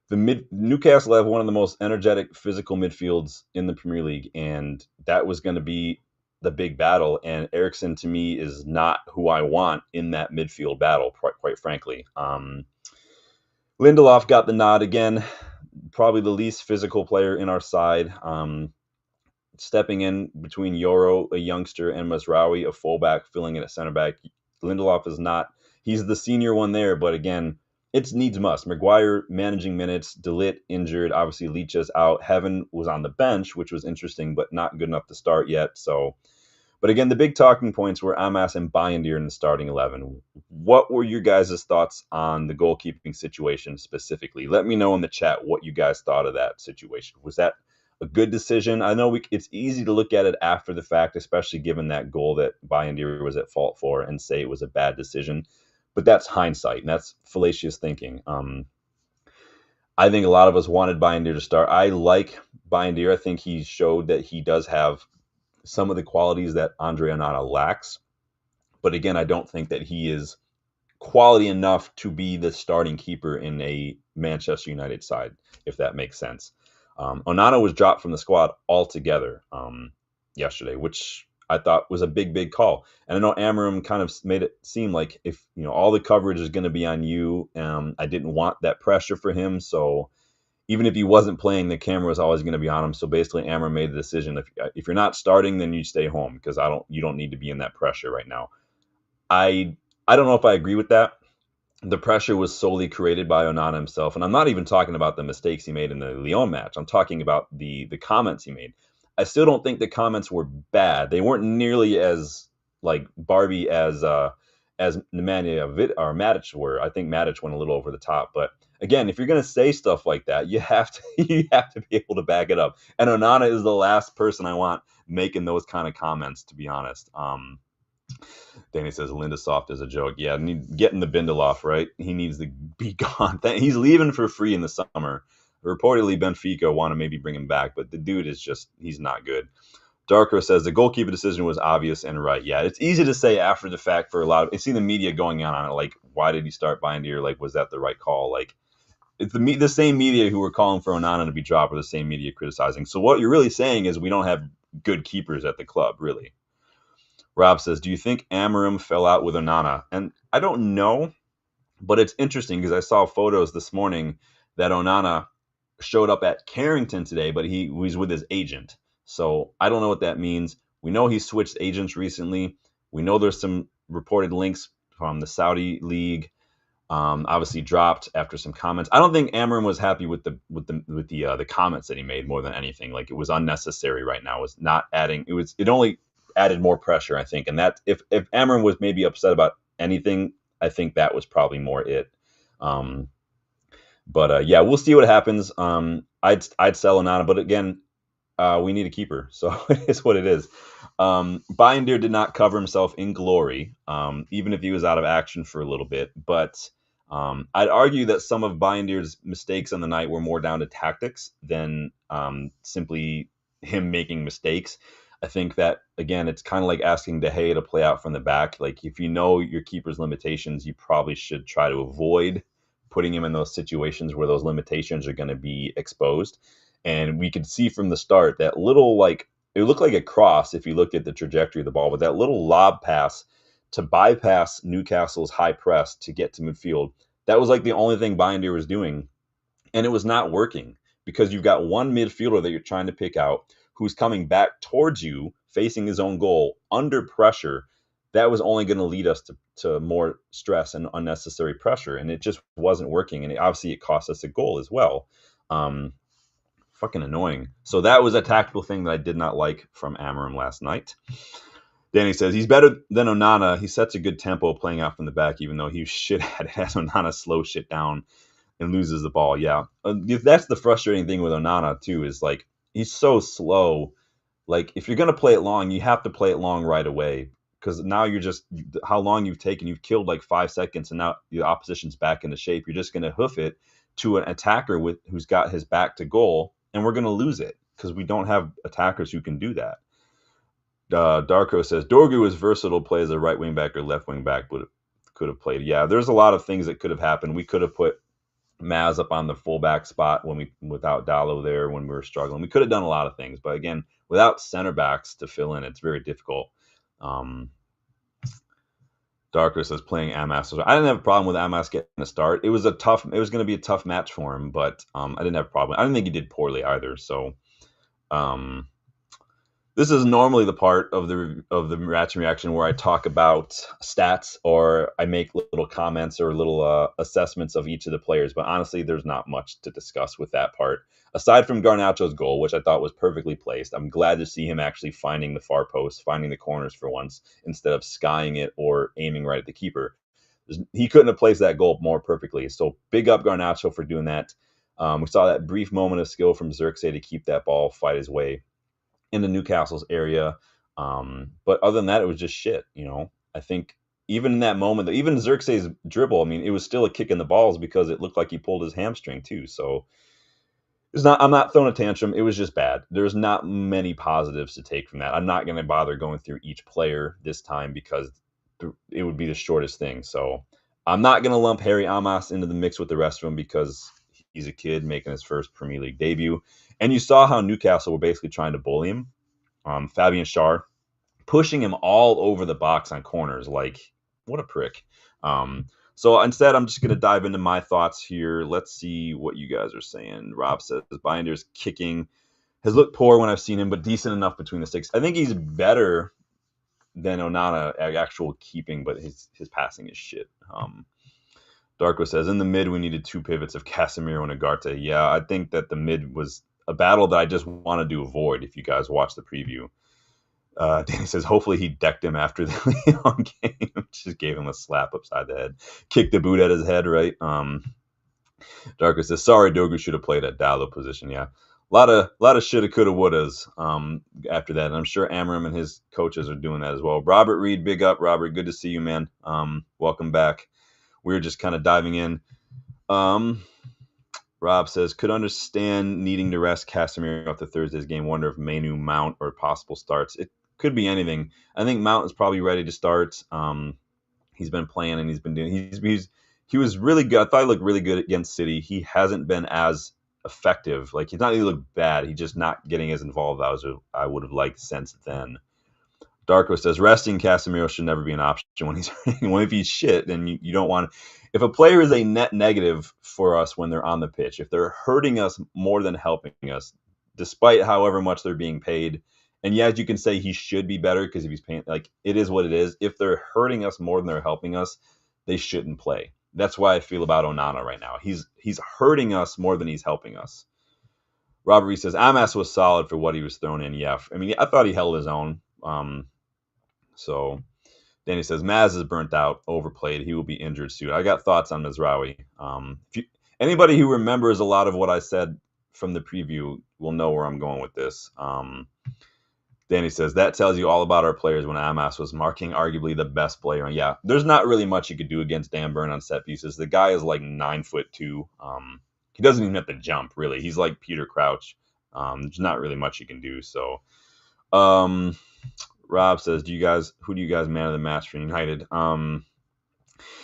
Newcastle have one of the most energetic physical midfields in the Premier League. And that was going to be the big battle. And Eriksen, to me, is not who I want in that midfield battle, quite frankly. Lindelof got the nod again, probably the least physical player in our side. Stepping in between Yoro, a youngster, and Mazraoui, a fullback, filling in at center back. Lindelof is not, he's the senior one there, but again, it's needs must. Maguire managing minutes, De Ligt injured, obviously Leach is out. Heaven was on the bench, which was interesting, but not good enough to start yet. So, but again, the big talking points were Amas and Bayindir in the starting 11. What were your guys' thoughts on the goalkeeping situation specifically? Let me know in the chat what you guys thought of that situation. Was that a good decision? I know it's easy to look at it after the fact, especially given that goal that Bayindir was at fault for, and say it was a bad decision. But that's hindsight, and that's fallacious thinking. I think a lot of us wanted Bayindir to start. I like Bayindir. I think he showed that he does have some of the qualities that Andre Onana lacks. But again, I don't think that he is quality enough to be the starting keeper in a Manchester United side, if that makes sense. Onana was dropped from the squad altogether yesterday, which I thought was a big call. And I know Amorim kind of made it seem like if all the coverage is going to be on you, I didn't want that pressure for him. So even if he wasn't playing, the camera was always going to be on him. So basically, Amorim made the decision: if you're not starting, then you stay home because you don't need to be in that pressure right now. I don't know if I agree with that. The pressure was solely created by Onana himself, and I'm not even talking about the mistakes he made in the Lyon match. I'm talking about the comments he made. I still don't think the comments were bad. They weren't nearly as like Barbie as Nemanja or Matic were. I think Matic went a little over the top, but again, if you're going to say stuff like that, you have to you have to be able to back it up. And Onana is the last person I want making those kind of comments, to be honest. Danny says Linda Soft is a joke. Yeah, getting the Bindelof, right? He needs to be gone. He's leaving for free in the summer. Reportedly, Benfica want to maybe bring him back, but the dude is he's not good. Darko says the goalkeeper decision was obvious and right. Yeah, it's easy to say after the fact for a lot of. I see the media going on it, like, why did he start Bayindir? Like, was that the right call? Like, it's the same media who were calling for Onana to be dropped, or the same media criticizing. So what you're really saying is we don't have good keepers at the club, really. Rob says, do you think Amorim fell out with Onana? And I don't know, but it's interesting because I saw photos this morning that Onana showed up at Carrington today, but he was with his agent. So I don't know what that means. We know he switched agents recently. We know there's some reported links from the Saudi league. Obviously dropped after some comments. I don't think Amorim was happy with the comments that he made more than anything. Like, it was unnecessary right now. It was not adding. It only added more pressure, I think. And that if Amorim was maybe upset about anything, I think that was probably more it. But yeah, we'll see what happens. I'd sell Onana, but again, we need a keeper, so it's what it is. Bayindir did not cover himself in glory, even if he was out of action for a little bit. But I'd argue that some of Bayindir's mistakes on the night were more down to tactics than simply him making mistakes. I think that, again, it's kind of like asking De Gea to play out from the back. Like, if you know your keeper's limitations, you probably should try to avoid putting him in those situations where those limitations are going to be exposed. And we could see from the start that little, like, it looked like a cross if you looked at the trajectory of the ball, but that little lob pass to bypass Newcastle's high press to get to midfield, that was like the only thing Binder was doing. And it was not working because you've got one midfielder that you're trying to pick out who's coming back towards you, facing his own goal under pressure. That was only going to lead us to more stress and unnecessary pressure. And it just wasn't working. And obviously, it cost us a goal as well. Fucking annoying. So that was a tactical thing that I did not like from Amorim last night. Danny says he's better than Onana. He sets a good tempo playing out from the back, even though he's shit at it as Onana slows shit down and loses the ball. Yeah, that's the frustrating thing with Onana too. Is like he's so slow. Like if you're gonna play it long, you have to play it long right away because now you're just how long you've taken. You've killed like 5 seconds, and now the opposition's back into shape. You're just gonna hoof it to an attacker who's got his back to goal, and we're gonna lose it because we don't have attackers who can do that. Darko says Dorgu is versatile, plays a right wing back or left wing back, but could have played. Yeah, there's a lot of things that could have happened. We could have put Maz up on the fullback spot without Dallo there when we were struggling. We could have done a lot of things, but again, without center backs to fill in, it's very difficult. Darker says playing Amas. I didn't have a problem with Amas getting a start. It was going to be a tough match for him, but I didn't have a problem. I didn't think he did poorly either. So, this is normally the part of the match reaction where I talk about stats or I make little comments or little assessments of each of the players. But honestly, there's not much to discuss with that part. Aside from Garnacho's goal, which I thought was perfectly placed, I'm glad to see him actually finding the far post, finding the corners for once, instead of skying it or aiming right at the keeper. He couldn't have placed that goal more perfectly. So big up Garnacho for doing that. We saw that brief moment of skill from Xerxes to keep that ball fight his way into Newcastle's area. But other than that, it was just shit. I think even in that moment, even Xerxes' dribble, I mean, it was still a kick in the balls because it looked like he pulled his hamstring too. So I'm not throwing a tantrum. It was just bad. There's not many positives to take from that. I'm not going to bother going through each player this time because it would be the shortest thing. So I'm not going to lump Harry Amas into the mix with the rest of them because he's a kid making his first Premier League debut. And you saw how Newcastle were basically trying to bully him. Fabian Schär pushing him all over the box on corners. Like, what a prick. So instead, I'm just going to dive into my thoughts here. Let's see what you guys are saying. Rob says Binder's kicking has looked poor when I've seen him, but decent enough between the sticks. I think he's better than Onana at actual keeping, but his passing is shit. Darko says, in the mid, we needed 2 pivots of Casemiro and Ugarte. Yeah, I think that the mid was a battle that I just wanted to avoid if you guys watch the preview. Danny says, hopefully he decked him after the Leon game. Just gave him a slap upside the head. Kicked the boot at his head, right? Darko says, sorry, Dogu should have played at Dallo position. Yeah. A lot of shoulda, coulda, wouldas after that. And I'm sure Amorim and his coaches are doing that as well. Robert Reed, big up, Robert. Good to see you, man. Welcome back. We're just kind of diving in. Rob says, could understand needing to rest Casemiro after Thursday's game. Wonder if Manu, Mount, or possible starts. It could be anything. I think Mount is probably ready to start. He's been playing and he's been doing. He was really good. I thought he looked really good against City. He hasn't been as effective. Like he's not really looked bad. He's just not getting as involved as I would have liked since then. Darko says resting Casemiro should never be an option when he's if he's shit. Then you don't want. If a player is a net negative for us when they're on the pitch, if they're hurting us more than helping us, despite however much they're being paid, and yes, you can say he should be better because if he's paying, like it is what it is. If they're hurting us more than they're helping us, they shouldn't play. That's why I feel about Onana right now. He's hurting us more than he's helping us. Robert Reese says Amas was solid for what he was thrown in. Yeah, I mean I thought he held his own. So Danny says Maz is burnt out, overplayed. He will be injured soon. I got thoughts on Mizraoui. Anybody who remembers a lot of what I said from the preview will know where I'm going with this. Danny says that tells you all about our players when Amas was marking arguably the best player. And yeah, there's not really much you could do against Dan Burn on set pieces. The guy is like 9'2". He doesn't even have to jump really. He's like Peter Crouch. There's not really much you can do. So, Rob says, who do you guys man of the match for United?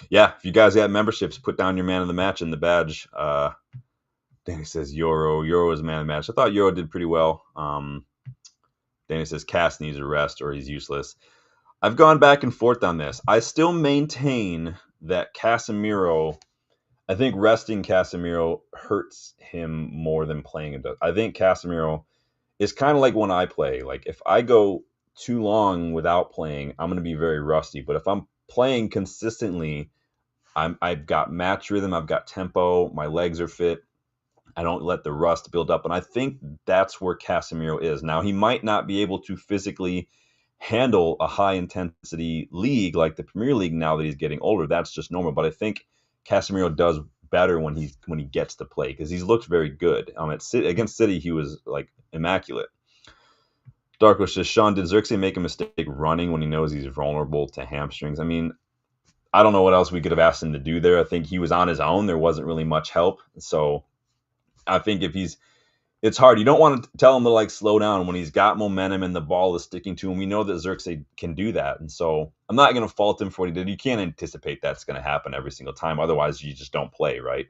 Yeah, if you guys got memberships, put down your man of the match in the badge. Danny says Euro is man of the match. I thought Euro did pretty well. Danny says Cass needs a rest or he's useless. I've gone back and forth on this. I still maintain that Casemiro, I think resting Casemiro hurts him more than playing him does. I think Casemiro is kind of like when I play. Like if I go too long without playing, I'm going to be very rusty. But if I'm playing consistently, I've got match rhythm, I've got tempo, my legs are fit. I don't let the rust build up. And I think that's where Casemiro is. Now, he might not be able to physically handle a high intensity league like the Premier League now that he's getting older. That's just normal. But I think Casemiro does better when he gets to play because he's looked very good. Against City, he was like immaculate. Darkwish says, Sean, did Xerxes make a mistake running when he knows he's vulnerable to hamstrings? I mean, I don't know what else we could have asked him to do there. I think he was on his own. There wasn't really much help. So I think it's hard. You don't want to tell him to like slow down when he's got momentum and the ball is sticking to him. We know that Xerxes can do that. And so I'm not going to fault him for what he did. You can't anticipate that's going to happen every single time. Otherwise, you just don't play, right?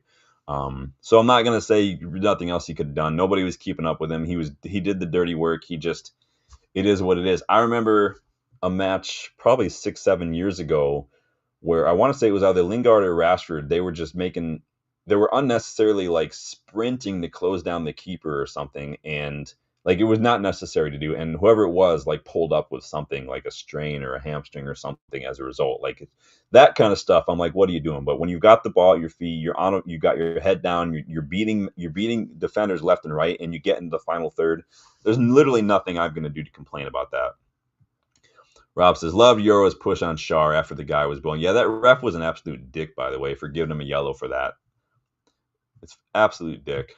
So I'm not going to say nothing else he could have done. Nobody was keeping up with him. He did the dirty work. It is what it is. I remember a match probably 6-7 years ago where I want to say it was either Lingard or Rashford. They were unnecessarily like sprinting to close down the keeper or something. And like, it was not necessary to do. And whoever it was like pulled up with something like a strain or a hamstring or something as a result, like that kind of stuff. I'm like, what are you doing? But when you've got the ball at your feet, you got your head down, you're beating defenders left and right, and you get into the final third. There's literally nothing I'm going to do to complain about that. Rob says, love Euro's push on Shar after the guy was blown. Yeah, that ref was an absolute dick, by the way, for giving him a yellow for that. It's absolute dick.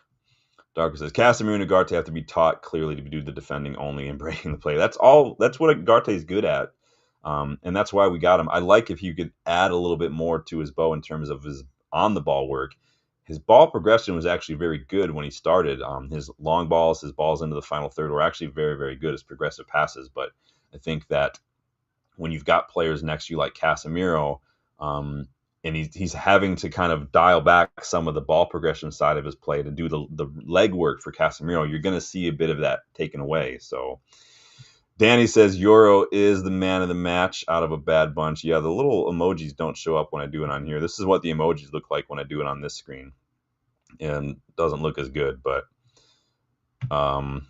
Darker says, Casemiro and Ugarte have to be taught clearly to do the defending only and breaking the play. That's what Ugarte is good at. And that's why we got him. I like if you could add a little bit more to his bow in terms of his on-the-ball work. His ball progression was actually very good when he started. His long balls, his balls into the final third were actually very, very good as progressive passes. But I think that when you've got players next to you like Casemiro, and he's having to kind of dial back some of the ball progression side of his play to do the leg work for Casemiro, you're going to see a bit of that taken away. So Danny says Euro is the man of the match out of a bad bunch. Yeah, the little emojis don't show up when I do it on here. This is what the emojis look like when I do it on this screen. And it doesn't look as good, but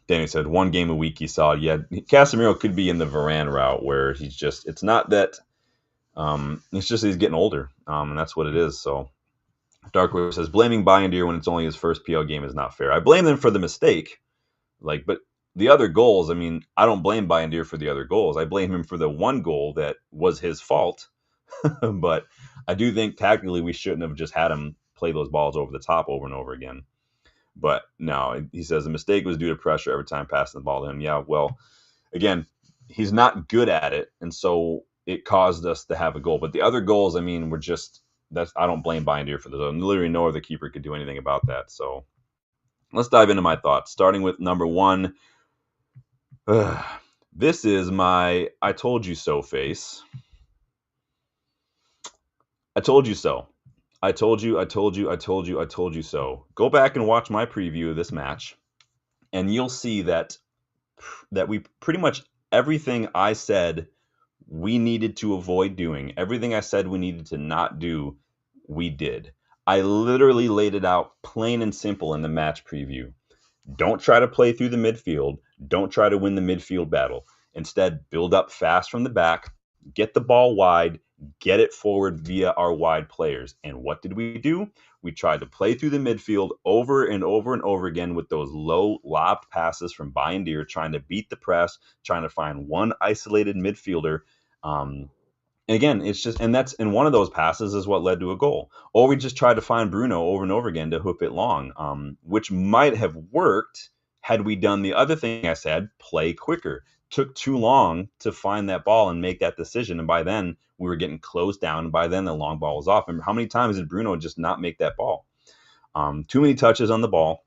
Danny said 1 game a week he saw. Yeah, Casemiro could be in the Varane route where it's not that it's just he's getting older, and that's what it is. So Darkwish says blaming Bayindir when it's only his first PL game is not fair. I blame them for the mistake, but the other goals, I mean, I don't blame Bayindir for the other goals. I blame him for the one goal that was his fault. But I do think tactically we shouldn't have just had him play those balls over the top over and over again. But no, he says the mistake was due to pressure every time passing the ball to him. Yeah, well, again, he's not good at it, and so it caused us to have a goal. But the other goals, I mean, were just I don't blame Bayindir for those. Literally no other keeper could do anything about that. So let's dive into my thoughts, starting with number 1. This is my I told you so face. I told you so. I told you so. Go back and watch my preview of this match, and you'll see that we pretty much everything I said we needed to avoid doing, everything I said we needed to not do, we did. I literally laid it out plain and simple in the match preview. Don't try to play through the midfield. Don't try to win the midfield battle. Instead, build up fast from the back, get the ball wide, get it forward via our wide players. And what did we do? We tried to play through the midfield over and over and over again with those low lobbed passes from Bayindir, trying to beat the press, trying to find one isolated midfielder. And again, and one of those passes is what led to a goal. Or we just tried to find Bruno over and over again to hoop it long, which might have worked had we done the other thing I said, play quicker. Took too long to find that ball and make that decision. And by then we were getting closed down. And by then the long ball was off. And how many times did Bruno just not make that ball? Too many touches on the ball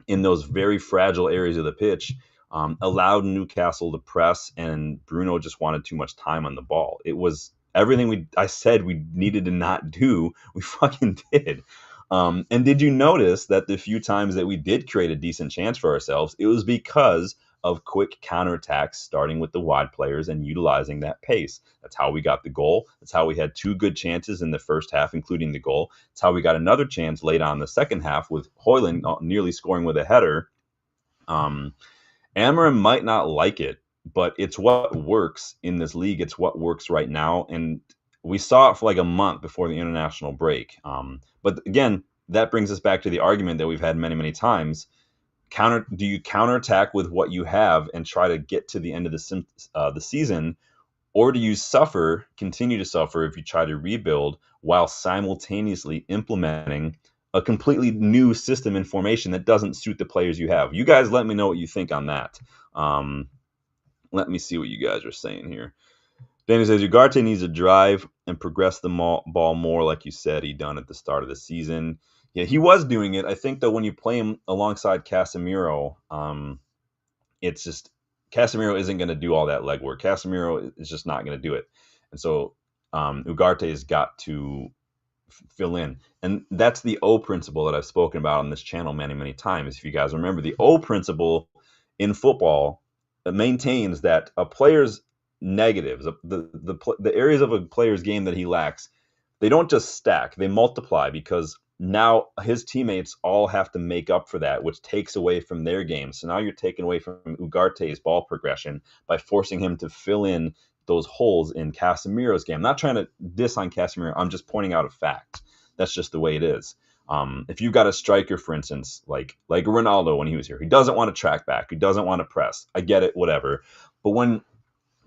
in those very fragile areas of the pitch allowed Newcastle to press, and Bruno just wanted too much time on the ball. It was everything I said we needed to not do, we fucking did. And did you notice that the few times that we did create a decent chance for ourselves, it was because of quick counterattacks, starting with the wide players and utilizing that pace. That's how we got the goal. That's how we had 2 good chances in the first half, including the goal. That's how we got another chance late on in the second half with Hoyland nearly scoring with a header. Amorim might not like it, but it's what works in this league. It's what works right now. And we saw it for like a month before the international break. But again, that brings us back to the argument that we've had many, many times. Do you counterattack with what you have and try to get to the end of the season, or do you continue to suffer if you try to rebuild while simultaneously implementing a completely new system and formation that doesn't suit the players you have? You guys let me know what you think on that. Let me see what you guys are saying here. Danny says Ugarte needs to drive and progress the ball more, like you said he done at the start of the season. Yeah, he was doing it. I think, though, when you play him alongside Casemiro, it's just Casemiro isn't going to do all that legwork. Casemiro is just not going to do it. And so Ugarte has got to fill in. And that's the O principle that I've spoken about on this channel many, many times. If you guys remember, the O principle in football maintains that a player's negatives, the areas of a player's game that he lacks, they don't just stack, they multiply, because now his teammates all have to make up for that, which takes away from their game. So now you're taking away from Ugarte's ball progression by forcing him to fill in those holes in Casemiro's game. I'm not trying to diss on Casemiro. I'm just pointing out a fact. That's just the way it is. If you've got a striker, for instance, like Ronaldo when he was here, he doesn't want to track back. He doesn't want to press. I get it, whatever. But when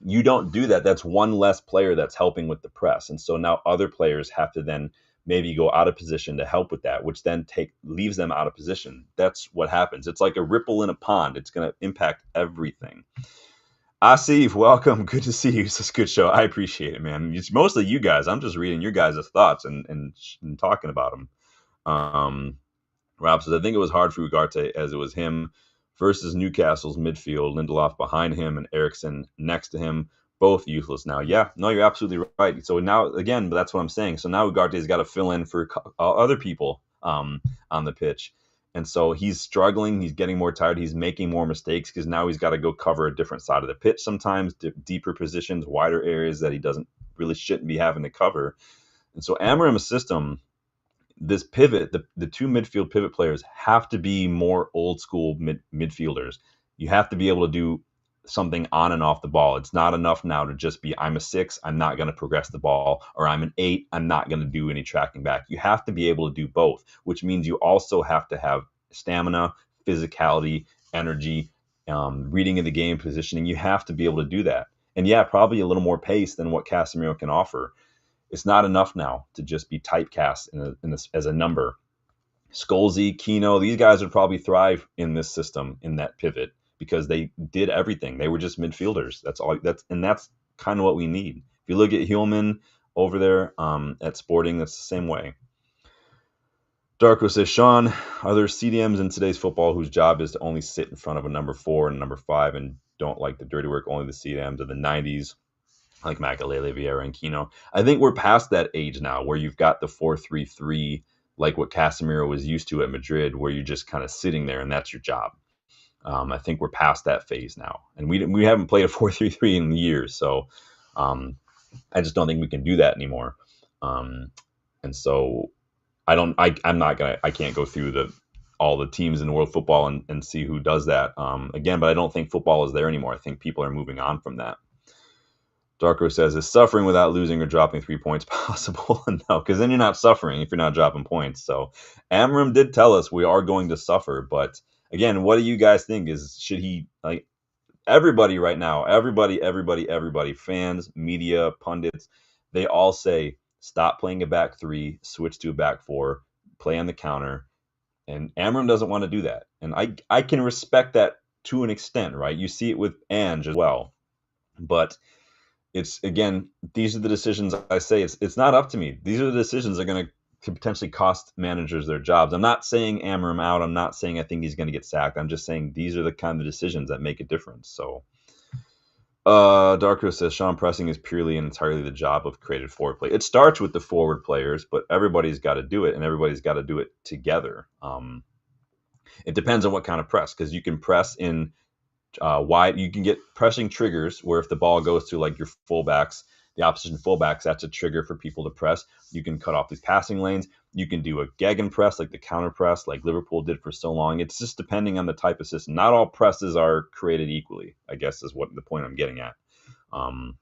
you don't do that, that's one less player that's helping with the press. And so now other players have to then maybe go out of position to help with that, which then leaves them out of position. That's what happens. It's like a ripple in a pond. It's going to impact everything. Asif, welcome. Good to see you. It's a good show. I appreciate it, man. It's mostly you guys. I'm just reading your guys' thoughts and talking about them. Rob says, I think it was hard for Ugarte as it was him versus Newcastle's midfield, Lindelof behind him and Eriksen next to him, both useless now. Yeah, no, you're absolutely right. So now, again, that's what I'm saying. So now Ugarte's got to fill in for other people on the pitch. And so he's struggling. He's getting more tired. He's making more mistakes because now he's got to go cover a different side of the pitch sometimes, deeper positions, wider areas that he shouldn't be having to cover. And so Amorim's system, this pivot, the 2 midfield pivot players have to be more old school midfielders. You have to be able to do something on and off the ball. It's not enough now to just be, I'm a 6, I'm not going to progress the ball, or I'm an 8, I'm not going to do any tracking back. You have to be able to do both, which means you also have to have stamina, physicality, energy, reading of the game, positioning. You have to be able to do that. And yeah, probably a little more pace than what Casemiro can offer. It's not enough now to just be typecast as a number. Scholesy, Kino, these guys would probably thrive in this system, in that pivot, because they did everything. They were just midfielders. That's kind of what we need. If you look at Hillman over there at Sporting, that's the same way. Darko says, Sean, are there CDMs in today's football whose job is to only sit in front of a number 4 and number 5 and don't like the dirty work? Only the CDMs of the 90s, like Makalele, Vieira, and Kino. I think we're past that age now where you've got the 4-3-3, like what Casemiro was used to at Madrid, where you're just kind of sitting there and that's your job. I think we're past that phase now, and we haven't played a 4-3-3 in years, so I just don't think we can do that anymore. And so I can't go through all the teams in world football and see who does that again, but I don't think football is there anymore. I think people are moving on from that. Darko says, is suffering without losing or dropping 3 points possible? No, because then you're not suffering if you're not dropping points. So Amorim did tell us we are going to suffer, but again, what do you guys think? Should he, like, everybody right now, everybody, fans, media, pundits, they all say, stop playing a back 3, switch to a back 4, play on the counter. And Amorim doesn't want to do that. And I can respect that to an extent, right? You see it with Ange as well. But it's, again, these are the decisions I say. It's not up to me. These are the decisions that are going to potentially cost managers their jobs. I'm not saying Amorim out. I'm not saying I think he's going to get sacked. I'm just saying these are the kind of decisions that make a difference. So Darko says, Sean, pressing is purely and entirely the job of creative forward play. It starts with the forward players, but everybody's got to do it, and everybody's got to do it together. It depends on what kind of press, because you can press in wide. You can get pressing triggers where if the ball goes to like your fullbacks, the opposition fullbacks, that's a trigger for people to press. You can cut off these passing lanes. You can do a gegen press, like the counter press, like Liverpool did for so long. It's just depending on the type of system. Not all presses are created equally, I guess is what the point I'm getting at. Um,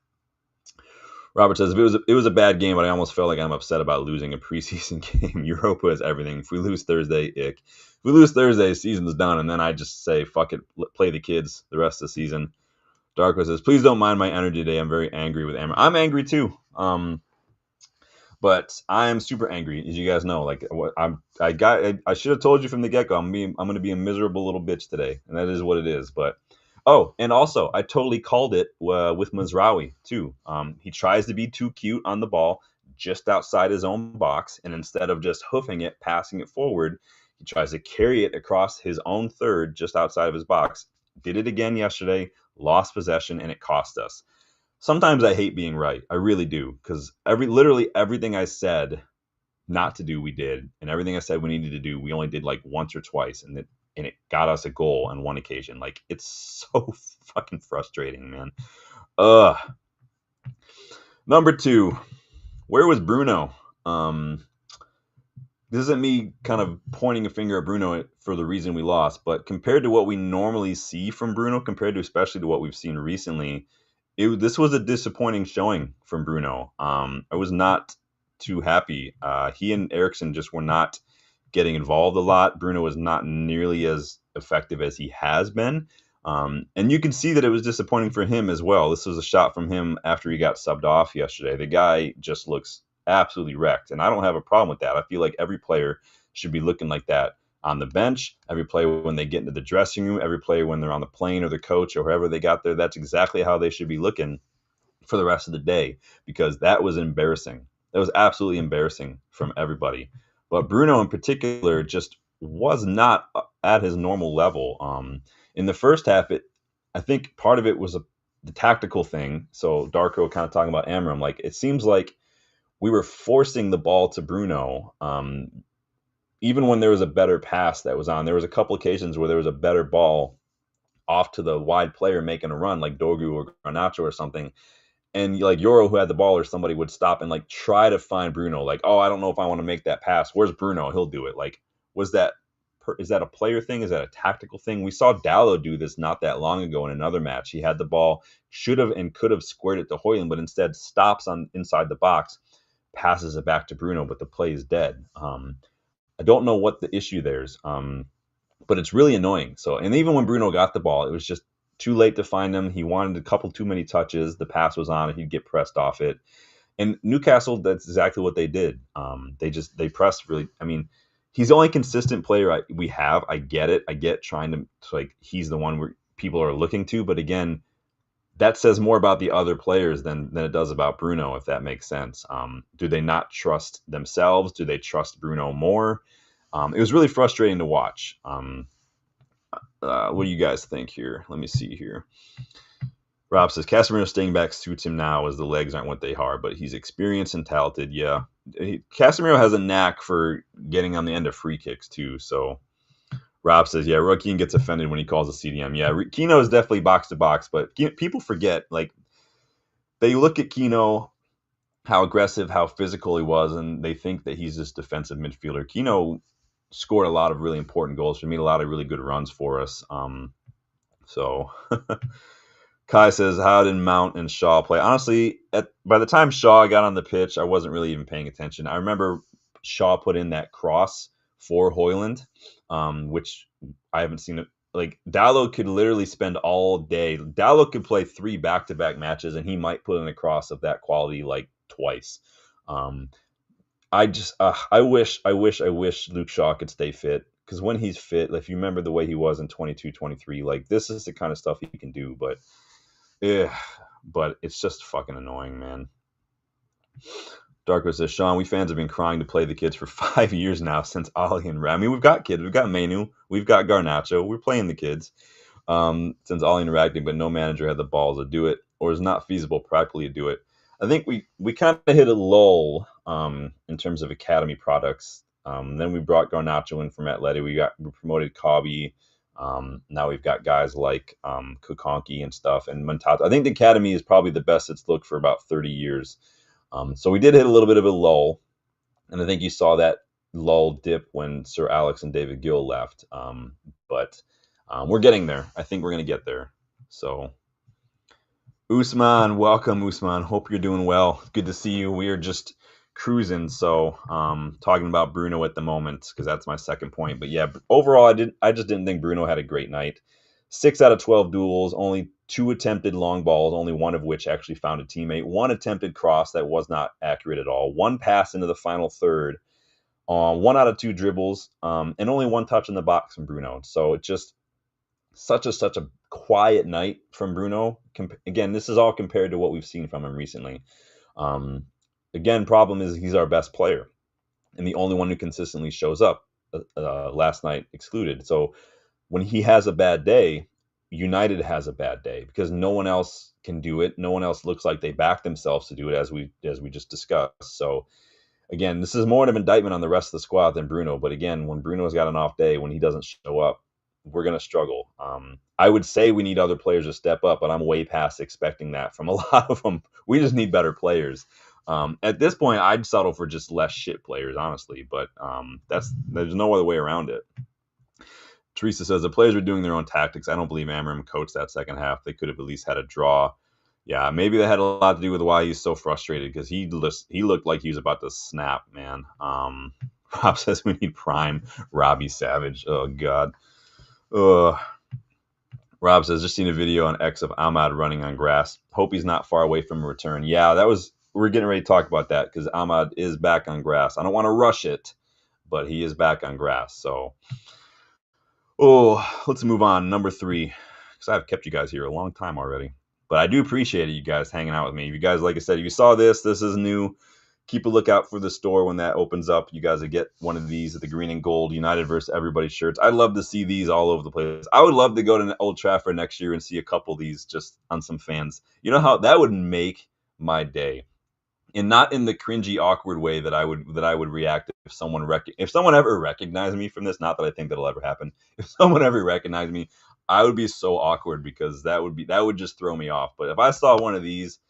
Robert says, it was a bad game, but I almost felt like I'm upset about losing a preseason game. Europa is everything. If we lose Thursday, ick. If we lose Thursday, season's done, and then I just say, fuck it, play the kids the rest of the season. Darko says, please don't mind my energy today. I'm very angry with Amber. I'm angry too. But I am super angry, as you guys know. Like I should have told you from the get go. I'm going to be a miserable little bitch today, and that is what it is. But and also I totally called it with Mazraoui too. He tries to be too cute on the ball, just outside his own box, and instead of just hoofing it, passing it forward, he tries to carry it across his own third, just outside of his box. Did it again yesterday, lost possession, and it cost us. Sometimes I hate being right. I really do, because literally everything I said not to do, we did, and everything I said we needed to do, we only did like once or twice, and it got us a goal on one occasion. Like, it's so fucking frustrating, man. Number 2, where was Bruno? This isn't me kind of pointing a finger at Bruno for the reason we lost, but compared to what we normally see from Bruno, compared to especially to what we've seen recently, this was a disappointing showing from Bruno. I was not too happy. He and Eriksson just were not getting involved a lot. Bruno was not nearly as effective as he has been. And you can see that it was disappointing for him as well. This was a shot from him after he got subbed off yesterday. The guy just looks absolutely wrecked, and I don't have a problem with that. I feel like every player should be looking like that on the bench, every player when they get into the dressing room, every player when they're on the plane or the coach or whoever they got there. That's exactly how they should be looking for the rest of the day, because that was embarrassing. That was absolutely embarrassing from everybody. But Bruno in particular just was not at his normal level. In the first half, I think part of it was the tactical thing. So Darko kind of talking about Amorim, like it seems like we were forcing the ball to Bruno. Even when there was a better pass that was on, there was a couple occasions where there was a better ball off to the wide player making a run, like Dogu or Garnacho or something. And like Yoro, who had the ball, or somebody would stop and like try to find Bruno. Like, oh, I don't know if I want to make that pass. Where's Bruno? He'll do it. Like, is that a player thing? Is that a tactical thing? We saw Dallo do this not that long ago in another match. He had the ball, should have and could have squared it to Højlund, but instead stops on inside the box, passes it back to Bruno, but the play is dead. I don't know what the issue there is, but it's really annoying. So, and even when Bruno got the ball, it was just too late to find him. He wanted a couple too many touches. The pass was on, and he'd get pressed off it. And Newcastle, that's exactly what they did. They pressed really. I mean, he's the only consistent player we have. I get it. I get trying to like he's the one where people are looking to. But again, that says more about the other players than it does about Bruno, if that makes sense. Do they not trust themselves? Do they trust Bruno more? It was really frustrating to watch. What do you guys think here? Let me see here. Rob says, Casemiro staying back suits him now as the legs aren't what they are, but he's experienced and talented. Yeah. Casemiro has a knack for getting on the end of free kicks too. So Rob says, yeah, Joaquin gets offended when he calls a CDM. Yeah, Kino is definitely box to box, but people forget, like, they look at Kino, how aggressive, how physical he was, and they think that he's this defensive midfielder. Kino scored a lot of really important goals. He made a lot of really good runs for us. So Kai says, how did Mount and Shaw play? Honestly, by the time Shaw got on the pitch, I wasn't really even paying attention. I remember Shaw put in that cross for Højlund, which I haven't seen it. Like, Dallo could literally spend all day. Dallo could play 3 back-to-back matches, and he might put in a cross of that quality like twice. I wish Luke Shaw could stay fit, because when he's fit, if you remember the way he was in 22-23, like, this is the kind of stuff he can do. But it's just fucking annoying, man. Darko says, Sean, we fans have been crying to play the kids for 5 years now since Ali and Ram. I mean, we've got kids. We've got Menu. We've got Garnacho. We're playing the kids since Ali and Ragnick, but no manager had the balls to do it, or is not feasible practically to do it. I think we kind of hit a lull in terms of academy products. Then we brought Garnacho in from Atleti. We promoted Cobby. Now we've got guys like Kukonki and stuff, and Montato. I think the academy is probably the best it's looked for about 30 years. So we did hit a little bit of a lull, and I think you saw that lull dip when Sir Alex and David Gill left. But we're getting there. I think we're going to get there. So, Usman, welcome, Usman. Hope you're doing well. Good to see you. We are just cruising. So, talking about Bruno at the moment because that's my second point. But yeah, overall, I just didn't think Bruno had a great night. 6 out of 12 duels, only 2 attempted long balls, only one of which actually found a teammate. 1 attempted cross that was not accurate at all. 1 pass into the final third. 1 out of 2 dribbles, and only 1 touch in the box from Bruno. So it just such a quiet night from Bruno. Again, this is all compared to what we've seen from him recently. Again, problem is he's our best player and the only one who consistently shows up. Last night excluded. So when he has a bad day, United has a bad day because no one else can do it. No one else looks like they back themselves to do it, as we just discussed. So again, this is more of an indictment on the rest of the squad than Bruno. But again, when Bruno's got an off day, when he doesn't show up, we're going to struggle. I would say we need other players to step up, but I'm way past expecting that from a lot of them. We just need better players. At this point, I'd settle for just less shit players, honestly. But there's no other way around it. Teresa says the players were doing their own tactics. I don't believe Amorim coached that second half. They could have at least had a draw. Yeah, maybe that had a lot to do with why he's so frustrated because he looked like he was about to snap, man. Rob says we need prime Robbie Savage. Oh, God. Rob says, just seen a video on X of Ahmad running on grass. Hope he's not far away from a return. Yeah, we're getting ready to talk about that because Ahmad is back on grass. I don't want to rush it, but he is back on grass. So, let's move on. Number 3, because I've kept you guys here a long time already. But I do appreciate it, you guys hanging out with me. You guys, like I said, you saw this. This is new. Keep a lookout for the store when that opens up. You guys will get one of these, the green and gold United versus Everybody shirts. I'd love to see these all over the place. I would love to go to Old Trafford next year and see a couple of these just on some fans. You know how that would make my day, and not in the cringy, awkward way that I would react if someone ever recognized me from this. Not that I think that'll ever happen. If someone ever recognized me, I would be so awkward because that would just throw me off. But if I saw one of these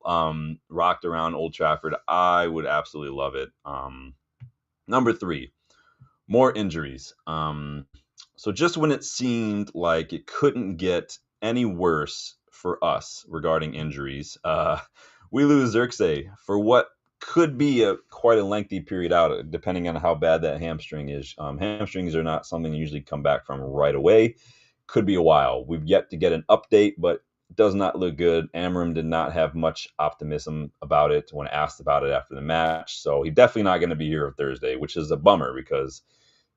rocked around Old Trafford, I would absolutely love it. Number 3, more injuries. So just when it seemed like it couldn't get any worse for us regarding injuries, we lose Xerxes for what could be quite a lengthy period out, depending on how bad that hamstring is. Hamstrings are not something you usually come back from right away. Could be a while. We've yet to get an update, but does not look good. Amorim did not have much optimism about it when asked about it after the match. So he's definitely not going to be here on Thursday, which is a bummer because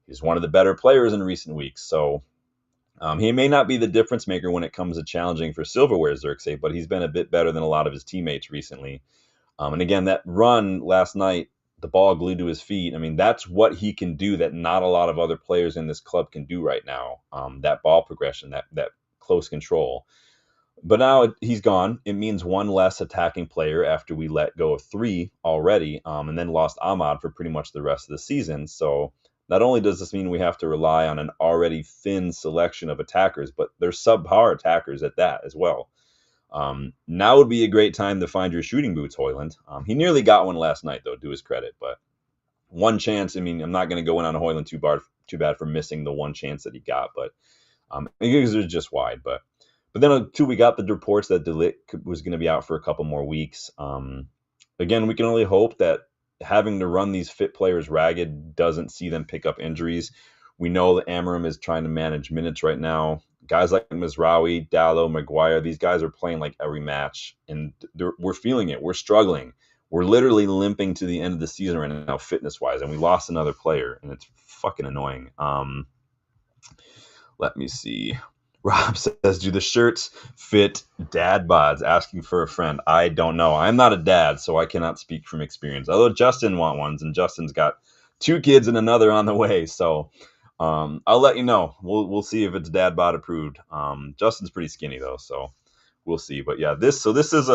he's one of the better players in recent weeks. So he may not be the difference maker when it comes to challenging for silverware, Xerxes, but he's been a bit better than a lot of his teammates recently. And again, that run last night, the ball glued to his feet. I mean, that's what he can do that not a lot of other players in this club can do right now. That ball progression, that close control. But now he's gone. It means 1 less attacking player after we let go of 3 already, and then lost Ahmad for pretty much the rest of the season. So not only does this mean we have to rely on an already thin selection of attackers, but they're subpar attackers at that as well. Now would be a great time to find your shooting boots, Hoyland. He nearly got one last night, though, to his credit. But 1 chance, I mean, I'm not going to go in on Hoyland too bad for missing the 1 chance that he got. But because it was just wide. But then, too, we got the reports that De Ligt was going to be out for a couple more weeks. Again, we can only hope that having to run these fit players ragged doesn't see them pick up injuries. We know that Amorim is trying to manage minutes right now. Guys like Mizraoui, Dallo, Maguire, these guys are playing like every match, and we're feeling it. We're struggling. We're literally limping to the end of the season right now, fitness-wise, and we lost another player, and it's fucking annoying. Let me see. Rob says, do the shirts fit dad bods? Asking for a friend. I don't know. I'm not a dad, so I cannot speak from experience. Although Justin wants ones, and Justin's got 2 kids and another on the way. So I'll let you know. We'll see if it's dad bod approved. Justin's pretty skinny, though, so we'll see. But yeah, this is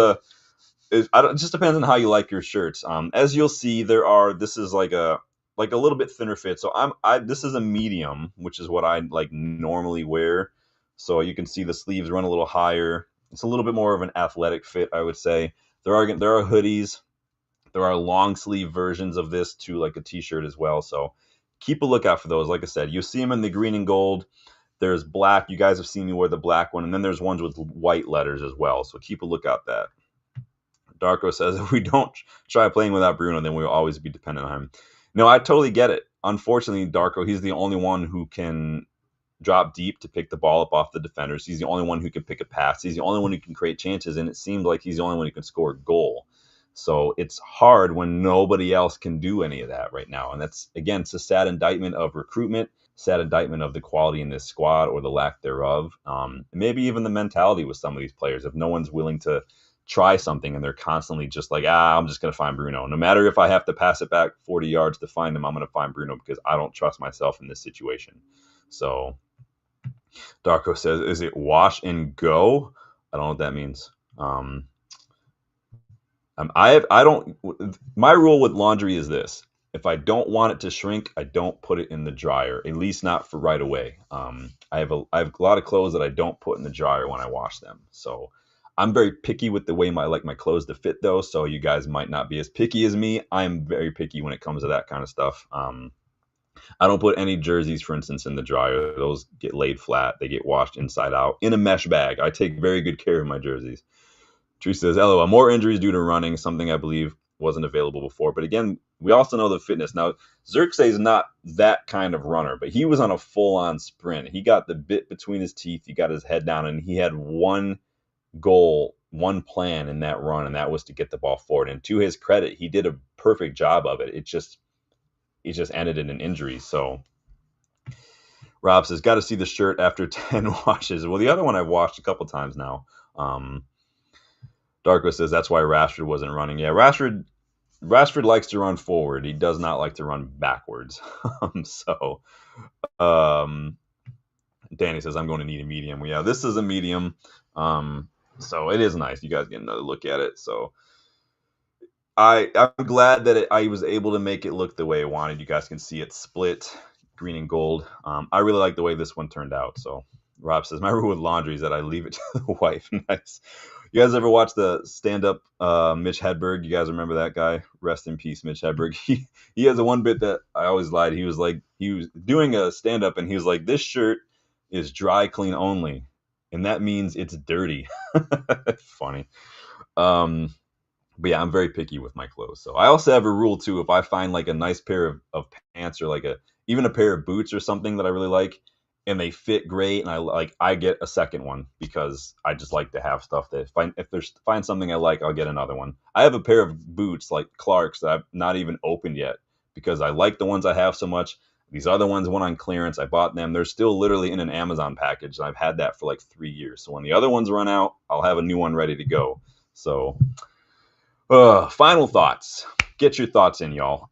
it just depends on how you like your shirts. As you'll see, this is like like a little bit thinner fit. So this is a medium, which is what I like normally wear. So you can see the sleeves run a little higher. It's a little bit more of an athletic fit, I would say. There are hoodies. There are long sleeve versions of this too, like a t-shirt as well. So keep a lookout for those. Like I said, you'll see them in the green and gold. There's black. You guys have seen me wear the black one. And then there's ones with white letters as well. So keep a lookout that. Darko says, if we don't try playing without Bruno, then we'll always be dependent on him. No, I totally get it. Unfortunately, Darko, he's the only one who can drop deep to pick the ball up off the defenders. He's the only one who can pick a pass. He's the only one who can create chances, and it seems like he's the only one who can score a goal. So it's hard when nobody else can do any of that right now. And that's, again, it's a sad indictment of recruitment, sad indictment of the quality in this squad or the lack thereof. Maybe even the mentality with some of these players. If no one's willing to try something and they're constantly just like, I'm just going to find Bruno. No matter if I have to pass it back 40 yards to find him, I'm going to find Bruno because I don't trust myself in this situation. So Darko says, is it wash and go? I don't know what that means. My rule with laundry is this. If I don't want it to shrink, I don't put it in the dryer, at least not for right away. I have a lot of clothes that I don't put in the dryer when I wash them. So I'm very picky with the way I like my clothes to fit, though. So you guys might not be as picky as me. I'm very picky when it comes to that kind of stuff. I don't put any jerseys, for instance, in the dryer. Those get laid flat. They get washed inside out in a mesh bag. I take very good care of my jerseys. Tree says, LOL, more injuries due to running, something I believe wasn't available before. But again, we also know the fitness. Now, Xerxes is not that kind of runner, but he was on a full-on sprint. He got the bit between his teeth. He got his head down, and he had one goal, one plan in that run, and that was to get the ball forward. And to his credit, he did a perfect job of it. It just ended in an injury. So Rob says, got to see the shirt after 10 washes. Well, the other one I've washed a couple times now. Darko says that's why Rashford wasn't running. Yeah, Rashford likes to run forward. He does not like to run backwards. Danny says, I'm going to need a medium. Well, yeah, this is a medium. So it is nice. You guys get another look at it. So I'm glad that I was able to make it look the way I wanted. You guys can see it split, green and gold. I really like the way this one turned out. So Rob says, my rule with laundry is that I leave it to the wife. Nice. You guys ever watch the stand-up Mitch Hedberg? You guys remember that guy? Rest in peace, Mitch Hedberg. He has a one bit that I always lied. He was doing a stand-up, and he was like, this shirt is dry clean only, and that means it's dirty. Funny. But yeah, I'm very picky with my clothes. So I also have a rule too. If I find like a nice pair of pants or like even a pair of boots or something that I really like, and they fit great, and I get a second one because I just like to have stuff that find something I like, I'll get another one. I have a pair of boots like Clark's that I've not even opened yet because I like the ones I have so much. These other ones went on clearance. I bought them. They're still literally in an Amazon package, and I've had that for like 3 years. So when the other ones run out, I'll have a new one ready to go. So final thoughts. Get your thoughts in, y'all.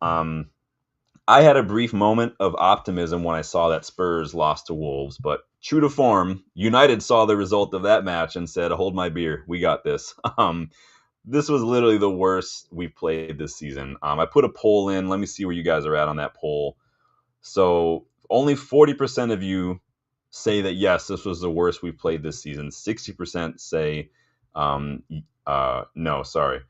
I had a brief moment of optimism when I saw that Spurs lost to Wolves, but true to form, United saw the result of that match and said, hold my beer, we got this. This was literally the worst we've played this season. I put a poll in. Let me see where you guys are at on that poll. So only 40% of you say that, yes, this was the worst we've played this season. 60% say no, sorry.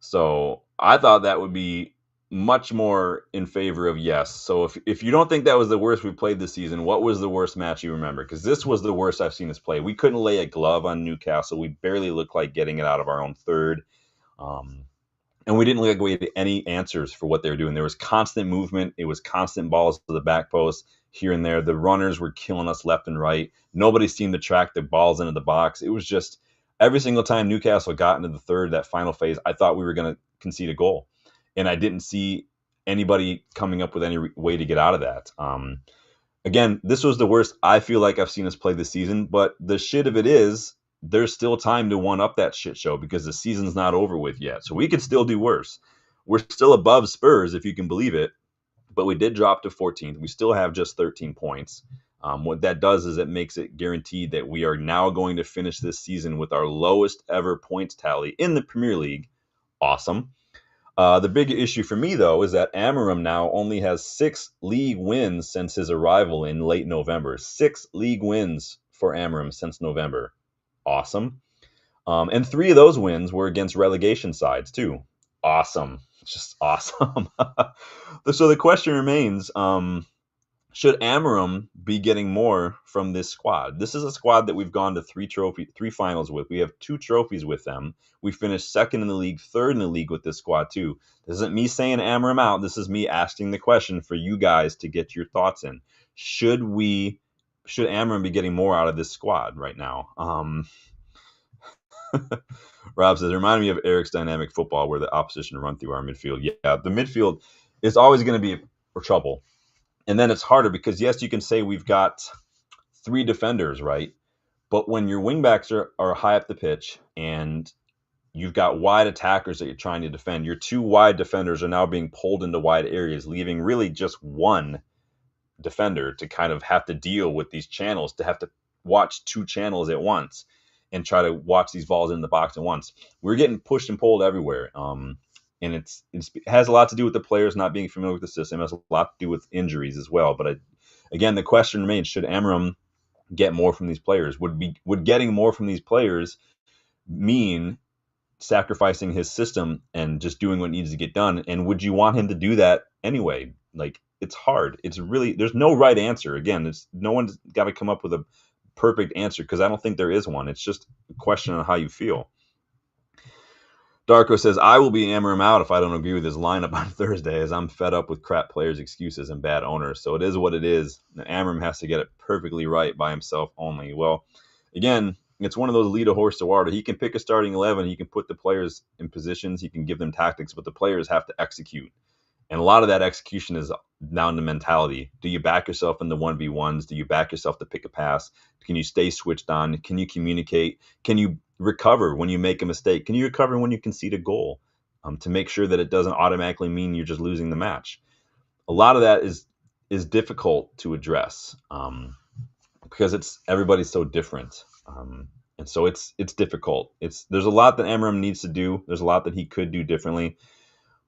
So I thought that would be much more in favor of yes. So if you don't think that was the worst we played this season, what was the worst match you remember? Because this was the worst I've seen us play. We couldn't lay a glove on Newcastle. We barely looked like getting it out of our own third. And we didn't look like we had any answers for what they were doing. There was constant movement. It was constant balls to the back post here and there. The runners were killing us left and right. Nobody seemed to track the balls into the box. It was just every single time Newcastle got into the third, that final phase, I thought we were going to concede a goal. And I didn't see anybody coming up with any way to get out of that. Again, this was the worst I feel like I've seen us play this season. But the shit of it is, there's still time to one-up that shit show because the season's not over with yet. So we could still do worse. We're still above Spurs, if you can believe it. But we did drop to 14th. We still have just 13 points. What that does is it makes it guaranteed that we are now going to finish this season with our lowest ever points tally in the Premier League. Awesome. The big issue for me, though, is that Amorim now only has 6 league wins since his arrival in late November. 6 league wins for Amorim since November. Awesome. And 3 of those wins were against relegation sides, too. Awesome. Just awesome. So the question remains, should Amorim be getting more from this squad? This is a squad that we've gone to 3 finals with. We have 2 trophies with them. We finished second in the league, third in the league with this squad too. This isn't me saying Amorim out. This is me asking the question for you guys to get your thoughts in. Should Amorim be getting more out of this squad right now? Rob says, it reminded me of Eric's dynamic football where the opposition run through our midfield. Yeah, the midfield is always going to be for trouble. And then it's harder because, yes, you can say we've got 3 defenders, right? But when your wingbacks are high up the pitch and you've got wide attackers that you're trying to defend, your 2 wide defenders are now being pulled into wide areas, leaving really just one defender to kind of have to deal with these channels, to have to watch 2 channels at once and try to watch these balls in the box at once. We're getting pushed and pulled everywhere. And it has a lot to do with the players not being familiar with the system. It has a lot to do with injuries as well. But again, the question remains: should Amorim get more from these players? Would getting more from these players mean sacrificing his system and just doing what needs to get done? And would you want him to do that anyway? Like, it's hard. It's really, there's no right answer. Again, no one's got to come up with a perfect answer because I don't think there is one. It's just a question on how you feel. Darko says, I will be Amorim out if I don't agree with his lineup on Thursday, as I'm fed up with crap players' excuses and bad owners. So it is what it is. Amorim has to get it perfectly right by himself only. Well, again, it's one of those lead a horse to water. He can pick a starting 11. He can put the players in positions. He can give them tactics, but the players have to execute. And a lot of that execution is down to mentality. Do you back yourself in the 1v1s? Do you back yourself to pick a pass? Can you stay switched on? Can you communicate? Can you recover when you make a mistake? Can you recover when you concede a goal, to make sure that it doesn't automatically mean you're just losing the match? A lot of that is difficult to address, because everybody's so different. And so it's difficult. There's a lot that Amorim needs to do. There's a lot that he could do differently.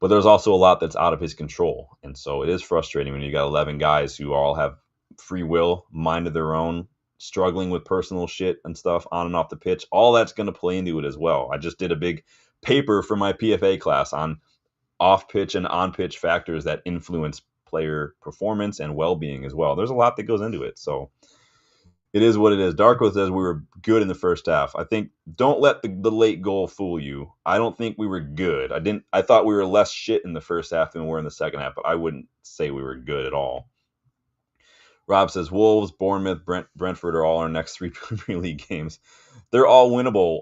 But there's also a lot that's out of his control. And so it is frustrating when you got 11 guys who all have free will, mind of their own, struggling with personal shit and stuff on and off the pitch. All that's going to play into it as well. I just did a big paper for my PFA class on off-pitch and on-pitch factors that influence player performance and well-being as well. There's a lot that goes into it. So it is what it is. Darko says we were good in the first half. I think don't let the late goal fool you. I don't think we were good. I thought we were less shit in the first half than we were in the second half, but I wouldn't say we were good at all. Rob says Wolves, Bournemouth, Brentford are all our next 3 Premier League games. They're all winnable.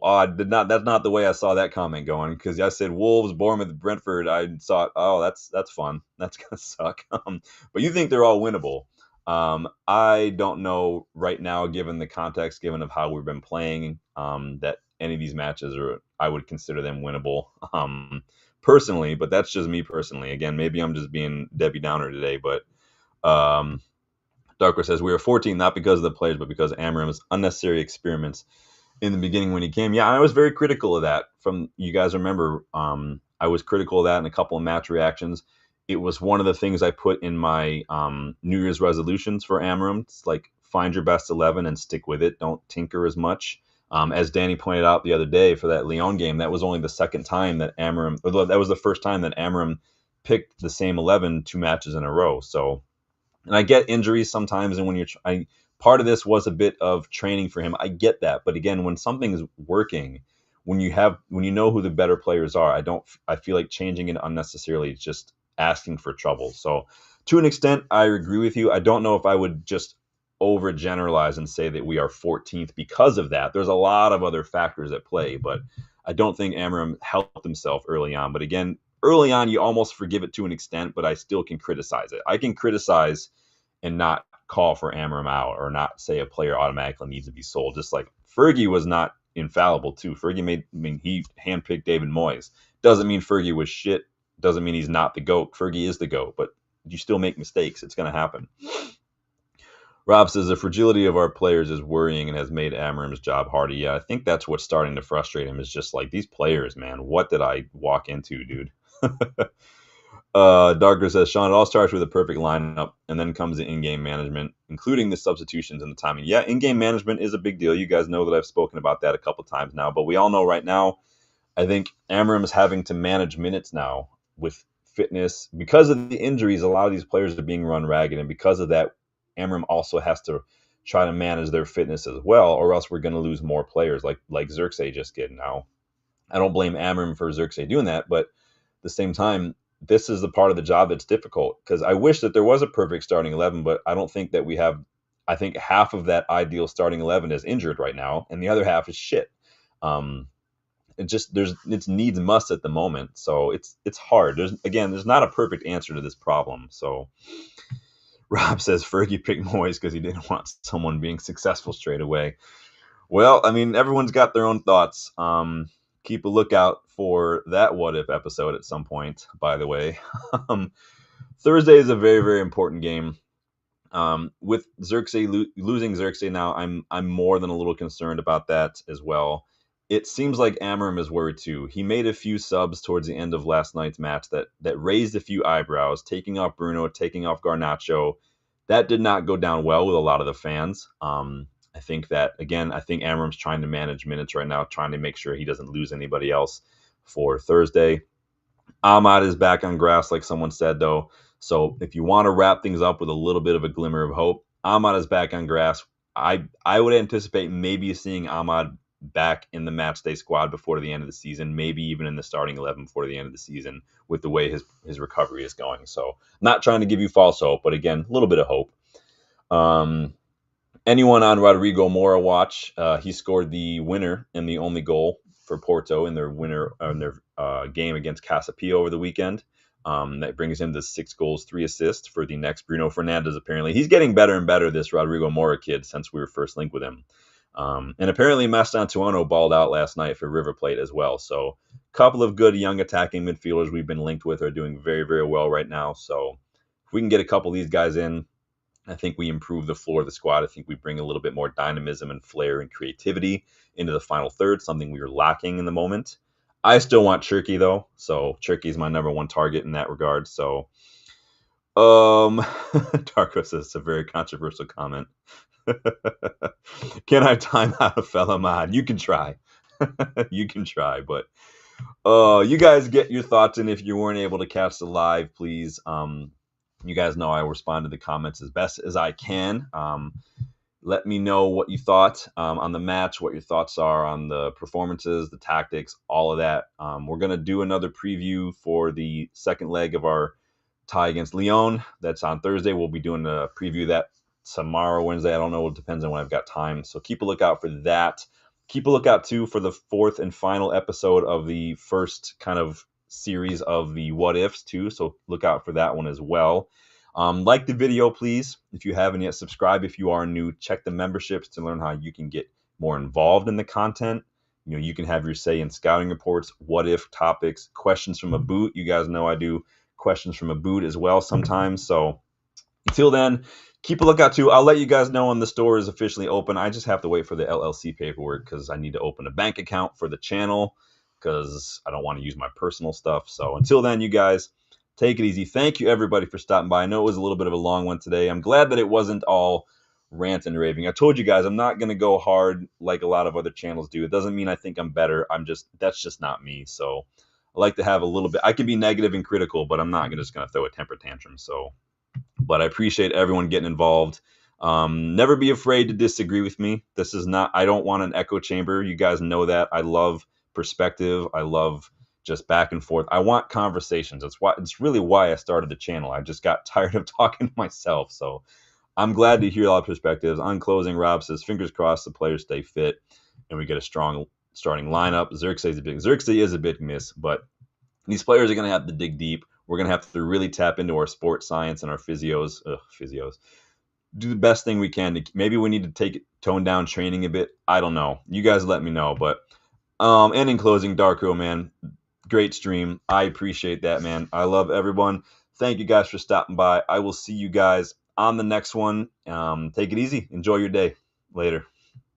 That's not the way I saw that comment going, because I said Wolves, Bournemouth, Brentford. I thought, oh, that's fun. That's gonna suck. But you think they're all winnable. I don't know right now, given the context, given of how we've been playing, that any of these matches I would consider them winnable, personally, but that's just me personally. Again, maybe I'm just being Debbie Downer today, but Darko says we were 14 not because of the players, but because of Amorim's unnecessary experiments in the beginning when he came. Yeah, I was very critical of that. From you guys remember, I was critical of that in a couple of match reactions. It was one of the things I put in my New Year's resolutions for Amorim. It's like, find your best 11 and stick with it. Don't tinker as much. As Danny pointed out the other day for that Lyon game, that was only the second time that that was the first time that Amorim picked the same 11 2 matches in a row. So, and I get injuries sometimes, and when part of this was a bit of training for him. I get that, but again, when something is working, when you know who the better players are, I feel like changing it unnecessarily is just asking for trouble. So to an extent, I agree with you. I don't know if I would just overgeneralize and say that we are 14th because of that. There's a lot of other factors at play, but I don't think Amorim helped himself early on. But again, early on, you almost forgive it to an extent, but I still can criticize it. I can criticize and not call for Amorim out, or not say a player automatically needs to be sold. Just like Fergie was not infallible too. He handpicked David Moyes. Doesn't mean Fergie was shit. Doesn't mean he's not the GOAT. Fergie is the GOAT, but you still make mistakes. It's going to happen. Rob says the fragility of our players is worrying and has made Amorim's job harder. Yeah, I think that's what's starting to frustrate him. Is just like these players, man. What did I walk into, dude? Darker says Sean. It all starts with a perfect lineup, and then comes the in-game management, including the substitutions and the timing. Yeah, in-game management is a big deal. You guys know that I've spoken about that a couple times now, but we all know right now. I think Amorim is having to manage minutes now with fitness because of the injuries. A lot of these players are being run ragged, and because of that, Amorim also has to try to manage their fitness as well, or else we're going to lose more players, like Xerxes just did. Now, I don't blame Amorim for Xerxes doing that, but at the same time, this is the part of the job that's difficult because I wish that there was a perfect starting 11, but I don't think that we have. I think half of that ideal starting 11 is injured right now, and the other half is shit. Um, it's needs must at the moment, so it's hard. There's not a perfect answer to this problem. So Rob says Fergie picked Moyes because he didn't want someone being successful straight away. Well, I mean, everyone's got their own thoughts. Keep a lookout for that what if episode at some point, by the way. Thursday is a very, very important game. With Xerxes losing Xerxes now, I'm more than a little concerned about that as well. It seems like Amorim is worried too. He made a few subs towards the end of last night's match that raised a few eyebrows, taking off Bruno, taking off Garnacho. That did not go down well with a lot of the fans. I think that again, I think Amorim's trying to manage minutes right now, trying to make sure he doesn't lose anybody else for Thursday. Ahmad is back on grass, like someone said, though. So if you want to wrap things up with a little bit of a glimmer of hope, Ahmad is back on grass. I would anticipate maybe seeing Ahmad back in the match day squad before the end of the season, maybe even in the starting 11 before the end of the season with the way his recovery is going. So not trying to give you false hope, but again, a little bit of hope. Anyone on Rodrigo Mora watch? He scored the winner and the only goal for Porto in their game against Casapia over the weekend. That brings him to 6 goals, 3 assists for the next Bruno Fernandes. Apparently, he's getting better and better. This Rodrigo Mora kid since we were first linked with him, and apparently Mastantuono balled out last night for River Plate as well. So, a couple of good young attacking midfielders we've been linked with are doing very, very well right now. So, if we can get a couple of these guys in, I think we improve the floor of the squad. I think we bring a little bit more dynamism and flair and creativity into the final third, something we were lacking in the moment. I still want Cherky, though. So Cherky is my number one target in that regard. So, Darko says it's a very controversial comment. Can I time out a fella mod? You can try. You can try, but you guys get your thoughts in. If you weren't able to catch the live, please. You guys know I respond to the comments as best as I can. Let me know what you thought on the match, what your thoughts are on the performances, the tactics, all of that. We're going to do another preview for the second leg of our tie against Lyon. That's on Thursday. We'll be doing a preview of that tomorrow, Wednesday. I don't know. It depends on when I've got time. So keep a lookout for that. Keep a lookout, too, for the fourth and final episode of the first kind of series of the what ifs, too. So look out for that one as well. Like the video, please. If you haven't yet, subscribe. If you are new, check the memberships to learn how you can get more involved in the content. You know, you can have your say in scouting reports, what if topics, questions from a boot. You guys know I do questions from a boot as well sometimes. So until then, keep a lookout too. I'll let you guys know when the store is officially open. I just have to wait for the LLC paperwork because I need to open a bank account for the channel because I don't want to use my personal stuff. So until then, you guys, take it easy. Thank you, everybody, for stopping by. I know it was a little bit of a long one today. I'm glad that it wasn't all rant and raving. I told you guys I'm not going to go hard like a lot of other channels do. It doesn't mean I think I'm better. That's just not me. So I like to have a little bit. I can be negative and critical, but I'm not just going to throw a temper tantrum. So, but I appreciate everyone getting involved. Never be afraid to disagree with me. This is not, I don't want an echo chamber. You guys know that. I love perspective. I love just back and forth. I want conversations. It's really why I started the channel. I just got tired of talking to myself. So I'm glad to hear all the perspectives. On closing, Rob says, fingers crossed the players stay fit and we get a strong starting lineup. Xerxes is a big miss, but these players are going to have to dig deep. We're going to have to really tap into our sports science and our physios. Do the best thing we can. Maybe we need to tone down training a bit. I don't know. You guys let me know. But and in closing, Darko, man, great stream. I appreciate that, man. I love everyone. Thank you guys for stopping by. I will see you guys on the next one. Take it easy. Enjoy your day. Later.